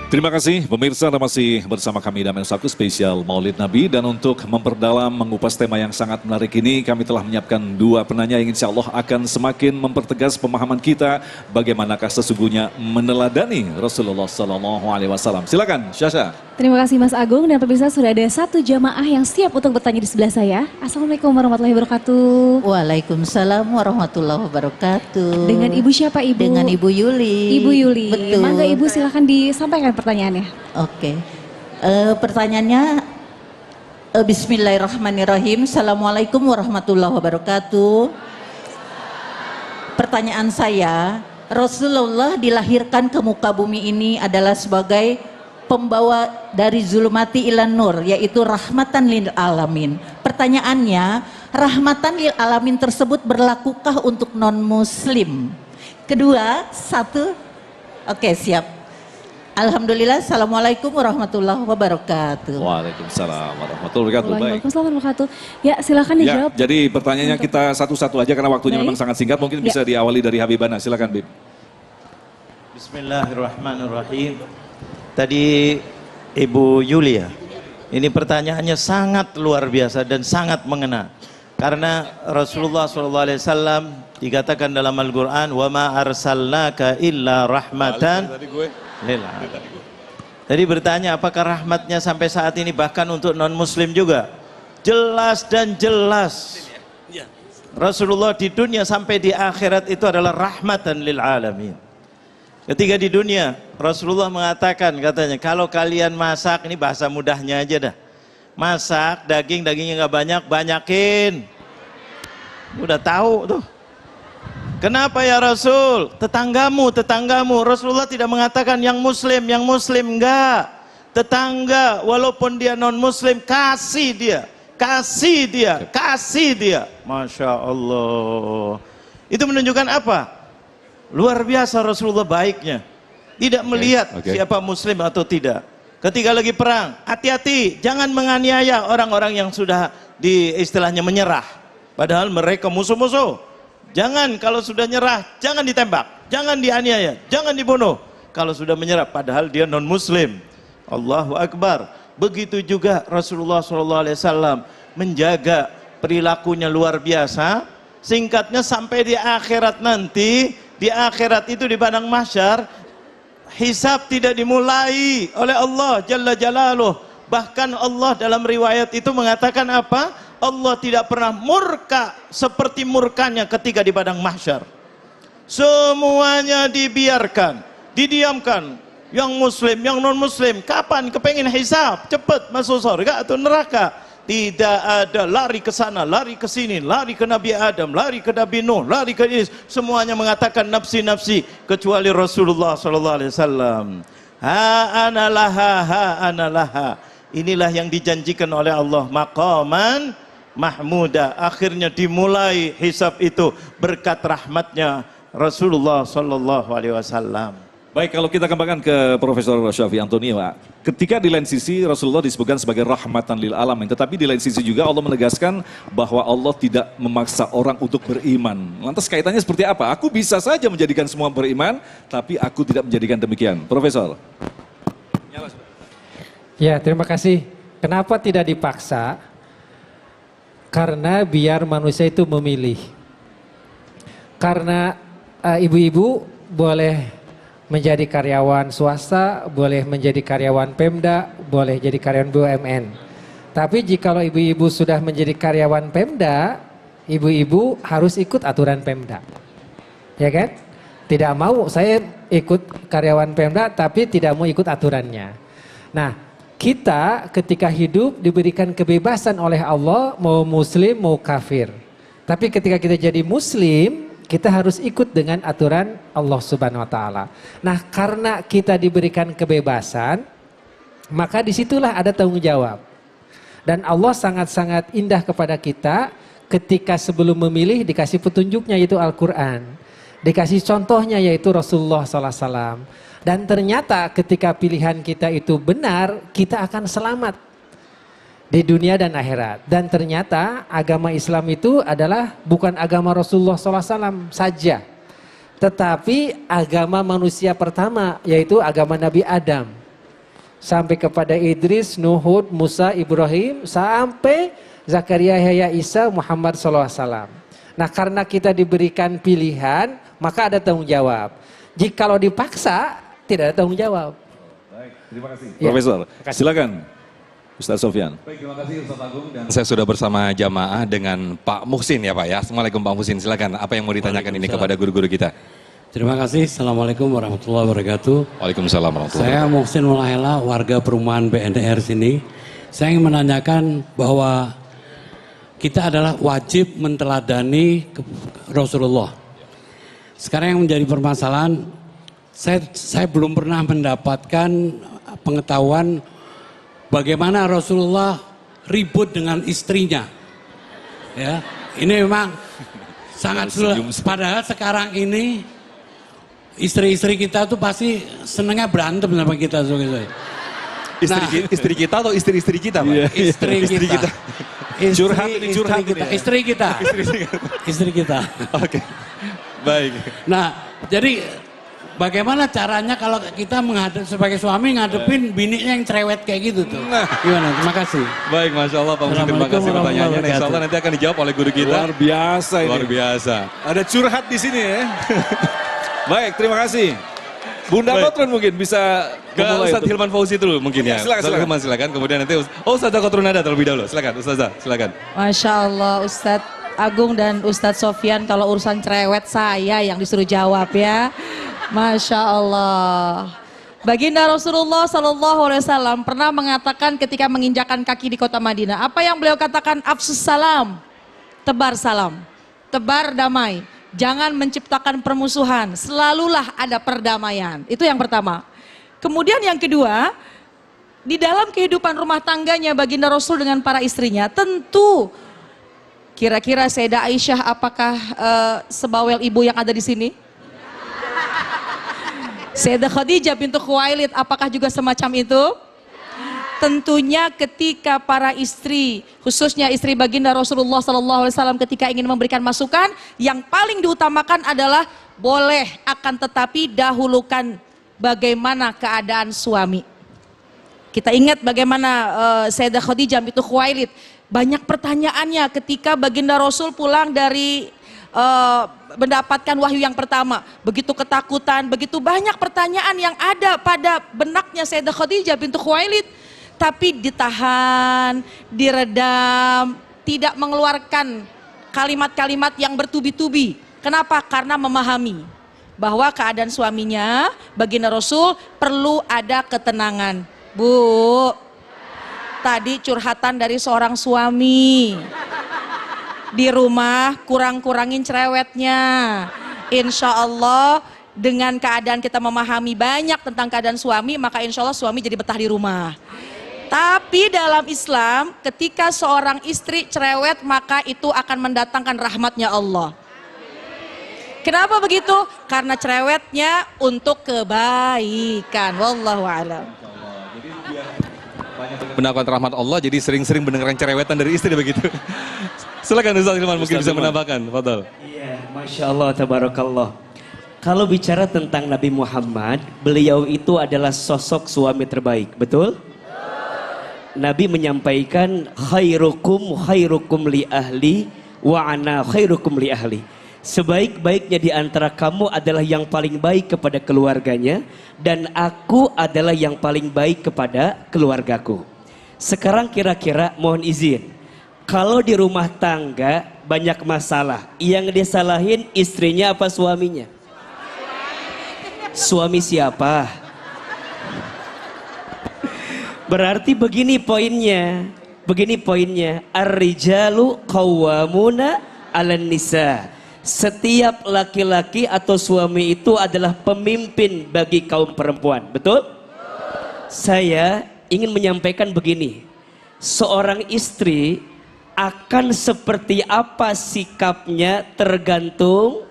Terima kasih pemirsa, Anda masih bersama kami Damai Indonesiaku spesial Maulid Nabi. Dan untuk memperdalam mengupas tema yang sangat menarik ini, kami telah menyiapkan dua penanya yang insya Allah akan semakin mempertegas pemahaman kita bagaimanakah sesungguhnya meneladani Rasulullah SAW. Silakan Syasha. Terima kasih Mas Agung, dan pemirsa sudah ada satu jamaah yang siap untuk bertanya di sebelah saya. Assalamualaikum warahmatullahi wabarakatuh. Waalaikumsalam warahmatullahi wabarakatuh. Dengan Ibu siapa Ibu? Dengan Ibu Yuli. Ibu Yuli. Betul. Mangga Ibu silakan disampaikan pertanyaannya. Oke. Pertanyaannya, Bismillahirrahmanirrahim. Assalamualaikum warahmatullahi wabarakatuh. Pertanyaan saya, Rasulullah dilahirkan ke muka bumi ini adalah sebagai pembawa dari zulumati ilan nur, yaitu rahmatan lil alamin. Pertanyaannya, rahmatan lil alamin tersebut berlakukah untuk non muslim? Kedua, oke siap. Alhamdulillah, assalamualaikum warahmatullahi wabarakatuh. Waalaikumsalam warahmatullahi wabarakatuh. Waalaikumsalam warahmatullahi wabarakatuh. Ya silakan dijawab. Ya, jadi pertanyaannya kita satu-satu aja karena waktunya memang sangat singkat. Mungkin bisa diawali dari Habibana. Silakan Bib. Bismillahirrahmanirrahim. Tadi Ibu Yulia, ini pertanyaannya sangat luar biasa dan sangat mengena. Karena Rasulullah SAW dikatakan dalam Al-Quran, wa ma arsalnaka illa rahmatan lil alamin. Jadi bertanya, apakah rahmatnya sampai saat ini bahkan untuk non-muslim juga? Jelas dan jelas. Rasulullah di dunia sampai di akhirat itu adalah rahmatan lil alamin. Ketika di dunia, Rasulullah mengatakan, katanya, kalau kalian masak, ini bahasa mudahnya aja dah. Masak, dagingnya nggak banyak, banyakin. Udah tahu tuh. Kenapa ya Rasul? Tetanggamu. Rasulullah tidak mengatakan yang muslim enggak. Tetangga, walaupun dia non muslim, kasih dia. Masya Allah. Itu menunjukkan apa? Luar biasa Rasulullah baiknya. Tidak melihat siapa muslim atau tidak. Ketika lagi perang, hati-hati, jangan menganiaya orang-orang yang sudah di istilahnya menyerah. Padahal mereka musuh-musuh. Jangan, kalau sudah nyerah, jangan ditembak, jangan dianiaya, jangan dibunuh. Kalau sudah menyerah, padahal dia non muslim. Allahu Akbar. Begitu juga Rasulullah SAW menjaga perilakunya luar biasa. Singkatnya sampai di akhirat nanti, di akhirat itu di padang mahsyar, hisab tidak dimulai oleh Allah Jalla Jalaluh. Bahkan Allah dalam riwayat itu mengatakan apa? Allah tidak pernah murka seperti murkanya ketika di padang mahsyar. Semuanya dibiarkan, didiamkan. Yang muslim, yang non muslim, kapan kepengen hisab, cepat masuk surga atau neraka? Tidak ada lari ke sana, lari ke sini, lari ke Nabi Adam, lari ke Nabi Nuh, lari ke ini. Semuanya mengatakan nafsi kecuali Rasulullah SAW. Ha analaha. Inilah yang dijanjikan oleh Allah, maqaman mahmuda. Akhirnya dimulai hisab itu berkat rahmatnya Rasulullah SAW. Baik, kalau kita kembangkan ke Profesor Syafi Antonio, Pak. Ketika di lain sisi Rasulullah disebutkan sebagai rahmatan lil alamin, tetapi di lain sisi juga Allah menegaskan bahwa Allah tidak memaksa orang untuk beriman. Lantas kaitannya seperti apa? Aku bisa saja menjadikan semua beriman, tapi aku tidak menjadikan demikian. Profesor. Ya, terima kasih. Kenapa tidak dipaksa? Karena biar manusia itu memilih. Karena ibu-ibu boleh menjadi karyawan swasta, boleh menjadi karyawan Pemda, boleh jadi karyawan BUMN. Tapi jikalau ibu-ibu sudah menjadi karyawan Pemda, ibu-ibu harus ikut aturan Pemda. Ya kan? Tidak mau saya ikut karyawan Pemda tapi tidak mau ikut aturannya. Nah, kita ketika hidup diberikan kebebasan oleh Allah, mau muslim mau kafir. Tapi ketika kita jadi muslim, kita harus ikut dengan aturan Allah Subhanahu wa taala. Nah, karena kita diberikan kebebasan, maka disitulah ada tanggung jawab. Dan Allah sangat-sangat indah kepada kita ketika sebelum memilih dikasih petunjuknya yaitu Al-Quran. Dikasih contohnya yaitu Rasulullah SAW. Dan ternyata ketika pilihan kita itu benar, kita akan selamat di dunia dan akhirat. Dan ternyata agama Islam itu adalah bukan agama Rasulullah SAW saja, tetapi agama manusia pertama, yaitu agama Nabi Adam. Sampai kepada Idris, Nuh, Hud, Musa, Ibrahim, sampai Zakaria, Yahya, Isa, Muhammad SAW. Nah, karena kita diberikan pilihan, maka ada tanggung jawab. Jikalau dipaksa, tidak ada tanggung jawab. Baik, terima kasih. Ya. Profesor, silakan. Ustaz Sofyan. Baik, terima kasih Ustaz Agung. Dan saya sudah bersama jamaah dengan Pak Muhsin ya Pak ya. Assalamualaikum Pak Muhsin, silakan. Apa yang mau ditanyakan ini kepada guru-guru kita? Terima kasih. Assalamualaikum warahmatullahi wabarakatuh. Waalaikumsalam warahmatullahi wabarakatuh. Saya Muhsin Mulahela, warga perumahan BNR sini. Saya ingin menanyakan bahwa kita adalah wajib menteladani Rasulullah. Sekarang yang menjadi permasalahan, saya belum pernah mendapatkan pengetahuan bagaimana Rasulullah ribut dengan istrinya. Ya, ini memang sangat sulit. Padahal sekarang ini istri-istri kita tuh pasti senangnya berantem sama kita. Istri kita atau istri-istri kita, Pak? Istri kita. Istri kita. Oke. Baik. Nah, jadi bagaimana caranya kalau kita sebagai suami ngadepin bininya yang cerewet kayak gitu tuh? Gimana? Terima kasih. Baik, Masya Allah Pak Musi, terima kasih pertanyaannya. Insya Allah nanti akan dijawab oleh guru kita. Luar biasa ini. Luar biasa. Ada curhat di sini ya. Baik, terima kasih. Bunda Kotrun mungkin bisa ke Ustaz Hilman Fauzi dulu mungkin ya. Silakan, Ustaz Hilman silakan. Kemudian nanti Ustazah Kotrun ada terlebih dahulu. Silakan Ustazah, silakan. Masya Allah Ustadz Agung dan Ustadz Sofyan, kalau urusan cerewet saya yang disuruh jawab ya. Masya Allah. Baginda Rasulullah SAW pernah mengatakan ketika menginjakan kaki di kota Madinah, apa yang beliau katakan? Afsus salam, tebar salam, tebar damai. Jangan menciptakan permusuhan, selalulah ada perdamaian. Itu yang pertama. Kemudian yang kedua, di dalam kehidupan rumah tangganya baginda Rasul dengan para istrinya, tentu kira-kira Sayyidah Aisyah apakah sebawel ibu yang ada di sini? Sayyidah Khadijah bintu Khuwailid apakah juga semacam itu? Tentunya ketika para istri, khususnya istri baginda Rasulullah SAW ketika ingin memberikan masukan, yang paling diutamakan adalah boleh akan tetapi dahulukan bagaimana keadaan suami. Kita ingat bagaimana Sayyidah Khadijah bintu Khuwailid, banyak pertanyaannya ketika baginda Rasul pulang dari mendapatkan wahyu yang pertama. Begitu ketakutan, begitu banyak pertanyaan yang ada pada benaknya Sayyidah Khadijah bintu Khuwailid. Tapi ditahan, diredam, tidak mengeluarkan kalimat-kalimat yang bertubi-tubi. Kenapa? Karena memahami bahwa keadaan suaminya, baginda Rasul perlu ada ketenangan. Bu, tadi curhatan dari seorang suami. Di rumah kurang-kurangin cerewetnya. Insya Allah dengan keadaan kita memahami banyak tentang keadaan suami, maka insya Allah suami jadi betah di rumah. Tapi dalam Islam ketika seorang istri cerewet maka itu akan mendatangkan rahmatnya Allah. Kenapa begitu? Karena cerewetnya untuk kebaikan. Wallahu a'lam. Mendapatkan rahmat Allah jadi sering-sering mendengarkan cerewetan dari istri begitu. Silakan Ustaz Hilman mungkin bisa menambahkan. Fadhal. Iya, Masya Allah, tabarakallah. Kalau bicara tentang Nabi Muhammad, beliau itu adalah sosok suami terbaik, betul? Nabi menyampaikan khairukum li ahli wa ana khairukum li ahli. Sebaik-baiknya di antara kamu adalah yang paling baik kepada keluarganya dan aku adalah yang paling baik kepada keluargaku. Sekarang kira-kira mohon izin, kalau di rumah tangga banyak masalah, yang disalahin istrinya apa suaminya? Suami siapa? Berarti begini poinnya, ar-rijalu qawwamuna 'alan nisa. Setiap laki-laki atau suami itu adalah pemimpin bagi kaum perempuan, betul? Saya ingin menyampaikan begini, seorang istri akan seperti apa sikapnya tergantung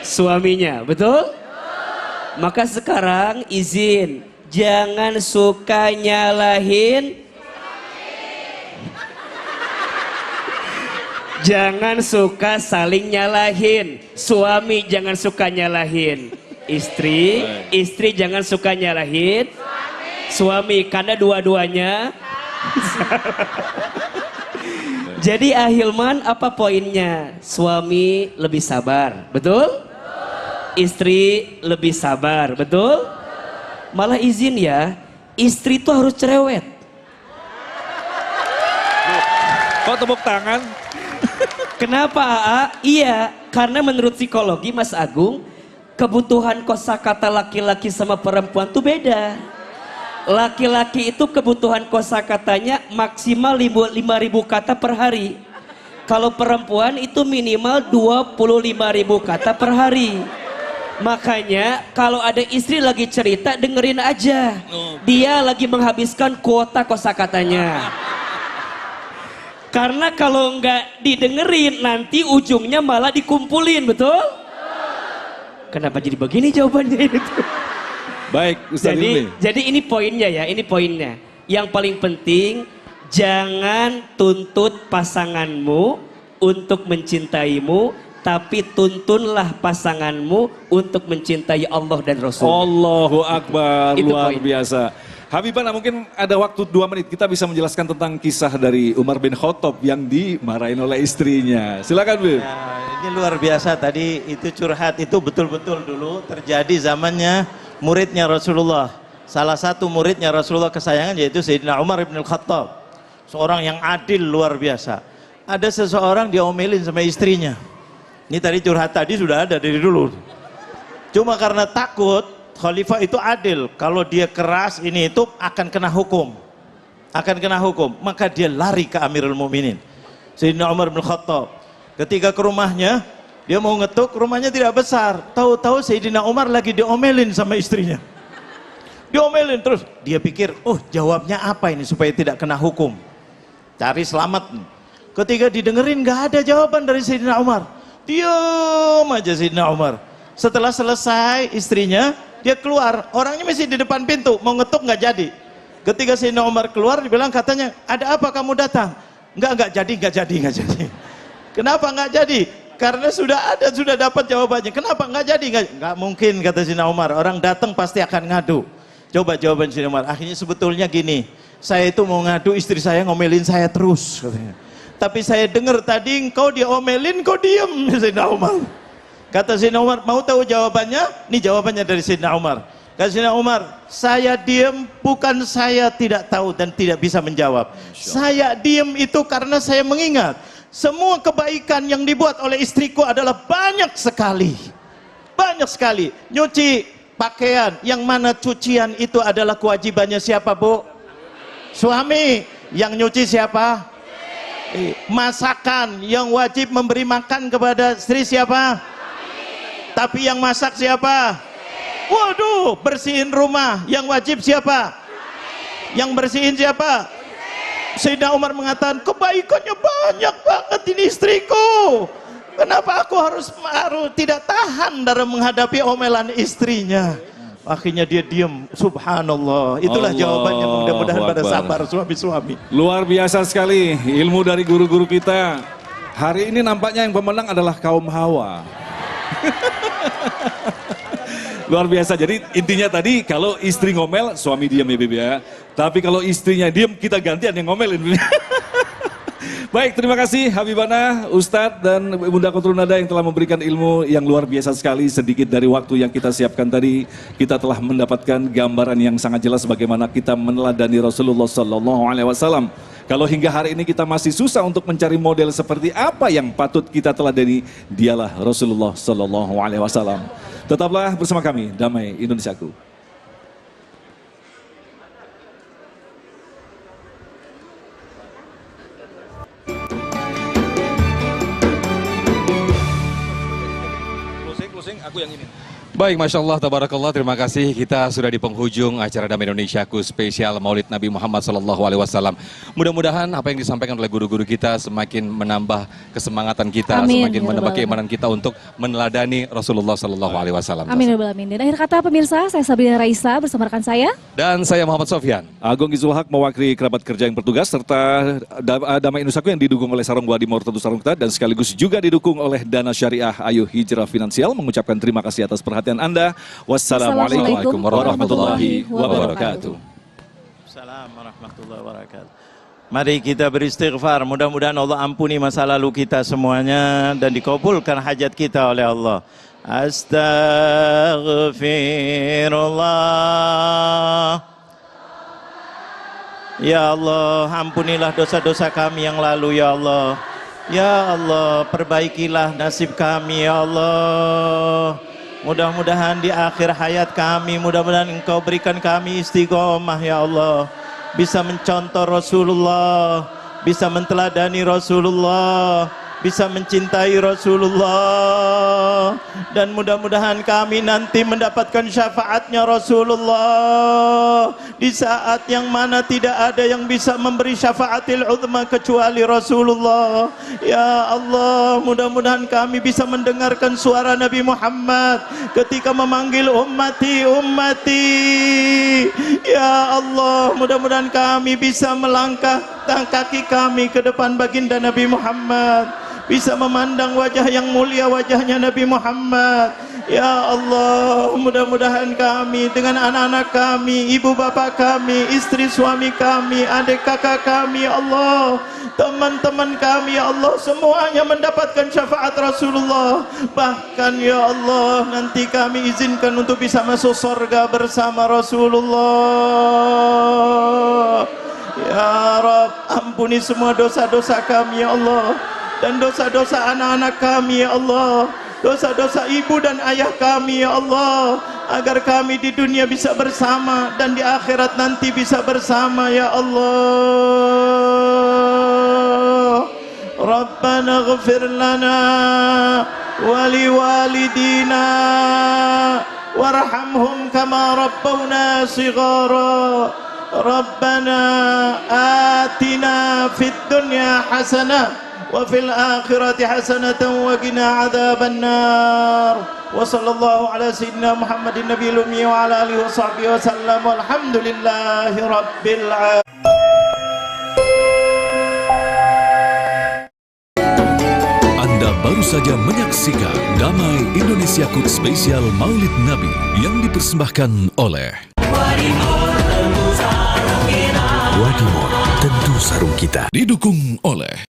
suaminya, betul? Maka sekarang izin, jangan suka nyalahin, jangan suka saling nyalahin. Suami jangan suka nyalahin istri, istri jangan suka nyalahin suami, karena dua-duanya. Jadi Ahilman apa poinnya? Suami lebih sabar, betul? Istri lebih sabar, betul? Malah izin ya, istri itu harus cerewet. Kok tepuk tangan? Kenapa AA? Iya, karena menurut psikologi Mas Agung, kebutuhan kosakata laki-laki sama perempuan tuh beda. Laki-laki itu kebutuhan kosakatanya maksimal 5.000 kata per hari. Kalau perempuan itu minimal 25.000 kata per hari. Makanya kalau ada istri lagi cerita dengerin aja. Dia lagi menghabiskan kuota kosakatanya. Karena kalau nggak didengerin nanti ujungnya malah dikumpulin, betul? Kenapa jadi begini jawabannya itu? Baik, Ustaz jadi ini poinnya ya, ini poinnya. Yang paling penting jangan tuntut pasanganmu untuk mencintaimu, tapi tuntunlah pasanganmu untuk mencintai Allah dan Rasul. Allahu Akbar, Itu luar poin. biasa. Habibana, mungkin ada waktu 2 menit, kita bisa menjelaskan tentang kisah dari Umar bin Khattab yang dimarahin oleh istrinya. Silakan, Bib. Ya, ini luar biasa tadi, itu curhat itu betul-betul dulu terjadi zamannya muridnya Rasulullah. Salah satu muridnya Rasulullah kesayangan yaitu Sayyidina Umar bin Khattab. Seorang yang adil luar biasa. Ada seseorang diomelin sama istrinya. Ini tadi curhat tadi sudah ada dari dulu. Cuma karena takut, khalifah itu adil. Kalau dia keras ini itu akan kena hukum. Akan kena hukum. Maka dia lari ke Amirul Mukminin, Sayyidina Umar bin Khattab. Ketika ke rumahnya, dia mau ngetuk, rumahnya tidak besar. Tahu-tahu Sayyidina Umar lagi diomelin sama istrinya. Diomelin terus. Dia pikir, oh jawabnya apa ini supaya tidak kena hukum. Cari selamat. Ketika didengerin gak ada jawaban dari Sayyidina Umar. Diam aja Sayyidina Umar. Setelah selesai istrinya, dia keluar. Orangnya masih di depan pintu, mau ngetuk gak jadi. Ketika Sayyidina Umar keluar, dibilang katanya, ada apa kamu datang? Enggak jadi. Kenapa nggak jadi? Karena sudah dapat jawabannya. Kenapa nggak jadi? Nggak mungkin, kata Sayyidina Umar. Orang datang pasti akan ngadu. Coba jawaban Sayyidina Umar. Akhirnya sebetulnya gini, saya itu mau ngadu, istri saya ngomelin saya terus, katanya. Tapi saya dengar tadi engkau diomelin, kau diem, Sayyidina Umar. Kata Sayyidina Umar, mau tahu jawabannya? Ini jawabannya dari Sayyidina Umar. Kata Sayyidina Umar, saya diem bukan saya tidak tahu dan tidak bisa menjawab. Saya diem itu karena saya mengingat semua kebaikan yang dibuat oleh istriku adalah banyak sekali. Banyak sekali. Nyuci pakaian, yang mana cucian itu adalah kewajibannya siapa, Bu? Suami. Yang nyuci siapa? Masakan, yang wajib memberi makan kepada istri siapa? Tapi yang masak siapa? Waduh, bersihin rumah, yang wajib siapa? Yang bersihin siapa? Sayyidina Umar mengatakan, kebaikannya banyak banget ini istriku. Kenapa aku harus tidak tahan dalam menghadapi omelan istrinya? Akhirnya dia diam. Subhanallah. Itulah jawabannya. Mudah-mudahan pada sabar suami-suami. Luar biasa sekali ilmu dari guru-guru kita. Hari ini nampaknya yang pemenang adalah kaum Hawa. Luar biasa. Jadi intinya tadi kalau istri ngomel, suami diam ya Beb ya. Tapi kalau istrinya diam, kita gantian yang ngomelin. Baik, terima kasih Habibana, Ustadz dan Bunda Kotrunada yang telah memberikan ilmu yang luar biasa sekali. Sedikit dari waktu yang kita siapkan tadi, kita telah mendapatkan gambaran yang sangat jelas bagaimana kita meneladani Rasulullah Sallallahu Alaihi Wasallam. Kalau hingga hari ini kita masih susah untuk mencari model seperti apa yang patut kita teladani, dialah Rasulullah Sallallahu Alaihi Wasallam. Tetaplah bersama kami, Damai Indonesiaku. Aku yang ini. Baik, Masya Allah, Tabarakallah, terima kasih. Kita sudah di penghujung acara Damai Indonesiaku spesial Maulid Nabi Muhammad SAW. Mudah-mudahan apa yang disampaikan oleh guru-guru kita semakin menambah kesemangatan kita, Amin, semakin ya menambah Rabbal keimanan kita untuk meneladani Rasulullah SAW. Amin ya Rabbal Alamin. Dan akhir kata pemirsa, saya Sabrina Raisa bersama rekan saya. Dan saya Muhammad Sofyan. Agung Izul Haq mewakili kerabat kerja yang bertugas serta Damai Indonesiaku yang didukung oleh Sarung Buadi Mortadu Sarung Kita dan sekaligus juga didukung oleh Dana Syariah Ayu Hijrah Finansial mengucapkan terima kasih atas perhatian Anda. Wassalamualaikum warahmatullahi wabarakatuh. Assalamualaikum warahmatullahi wabarakatuh. Mari kita beristighfar, mudah-mudahan Allah ampuni masa lalu kita semuanya dan dikabulkan hajat kita oleh Allah. Astaghfirullah. Ya Allah, ampunilah dosa-dosa kami yang lalu ya Allah. Ya Allah, perbaikilah nasib kami ya Allah. Mudah-mudahan di akhir hayat kami, mudah-mudahan Engkau berikan kami istiqomah ya Allah. Bisa mencontoh Rasulullah, bisa menteladani Rasulullah, bisa mencintai Rasulullah. Dan mudah-mudahan kami nanti mendapatkan syafaatnya Rasulullah. Di saat yang mana tidak ada yang bisa memberi syafaatil uzma kecuali Rasulullah. Ya Allah, mudah-mudahan kami bisa mendengarkan suara Nabi Muhammad ketika memanggil ummati, ummati. Ya Allah, mudah-mudahan kami bisa melangkah kaki kami ke depan baginda Nabi Muhammad. bisa memandang wajah yang mulia, wajahnya Nabi Muhammad. Ya Allah, mudah-mudahan kami dengan anak-anak kami, ibu bapak kami, istri suami kami, adik kakak kami, ya Allah, teman-teman kami, ya Allah, semuanya mendapatkan syafaat Rasulullah. Bahkan ya Allah, nanti kami izinkan untuk bisa masuk surga bersama Rasulullah. Ya Rabb, ampuni semua dosa-dosa kami, ya Allah, dan dosa-dosa anak-anak kami, ya Allah, dosa-dosa ibu dan ayah kami, ya Allah, agar kami di dunia bisa bersama dan di akhirat nanti bisa bersama, ya Allah. Rabbana ighfir lana wa liwalidina warhamhum kama rabbawna shighara. Rabbana atina fid dunya hasanah wa fil akhirati hasanatan wa qina adzabannar. Wa sallallahu ala sayyidina Muhammadin nabiyil ummi wa ala alihi wa sahbihi wa sallam. Walhamdulillahi rabbil alamin. Anda baru saja menyaksikan Damai Indonesiaku spesial Maulid Nabi yang dipersembahkan oleh Wadimor, tentu sarung kita. Didukung oleh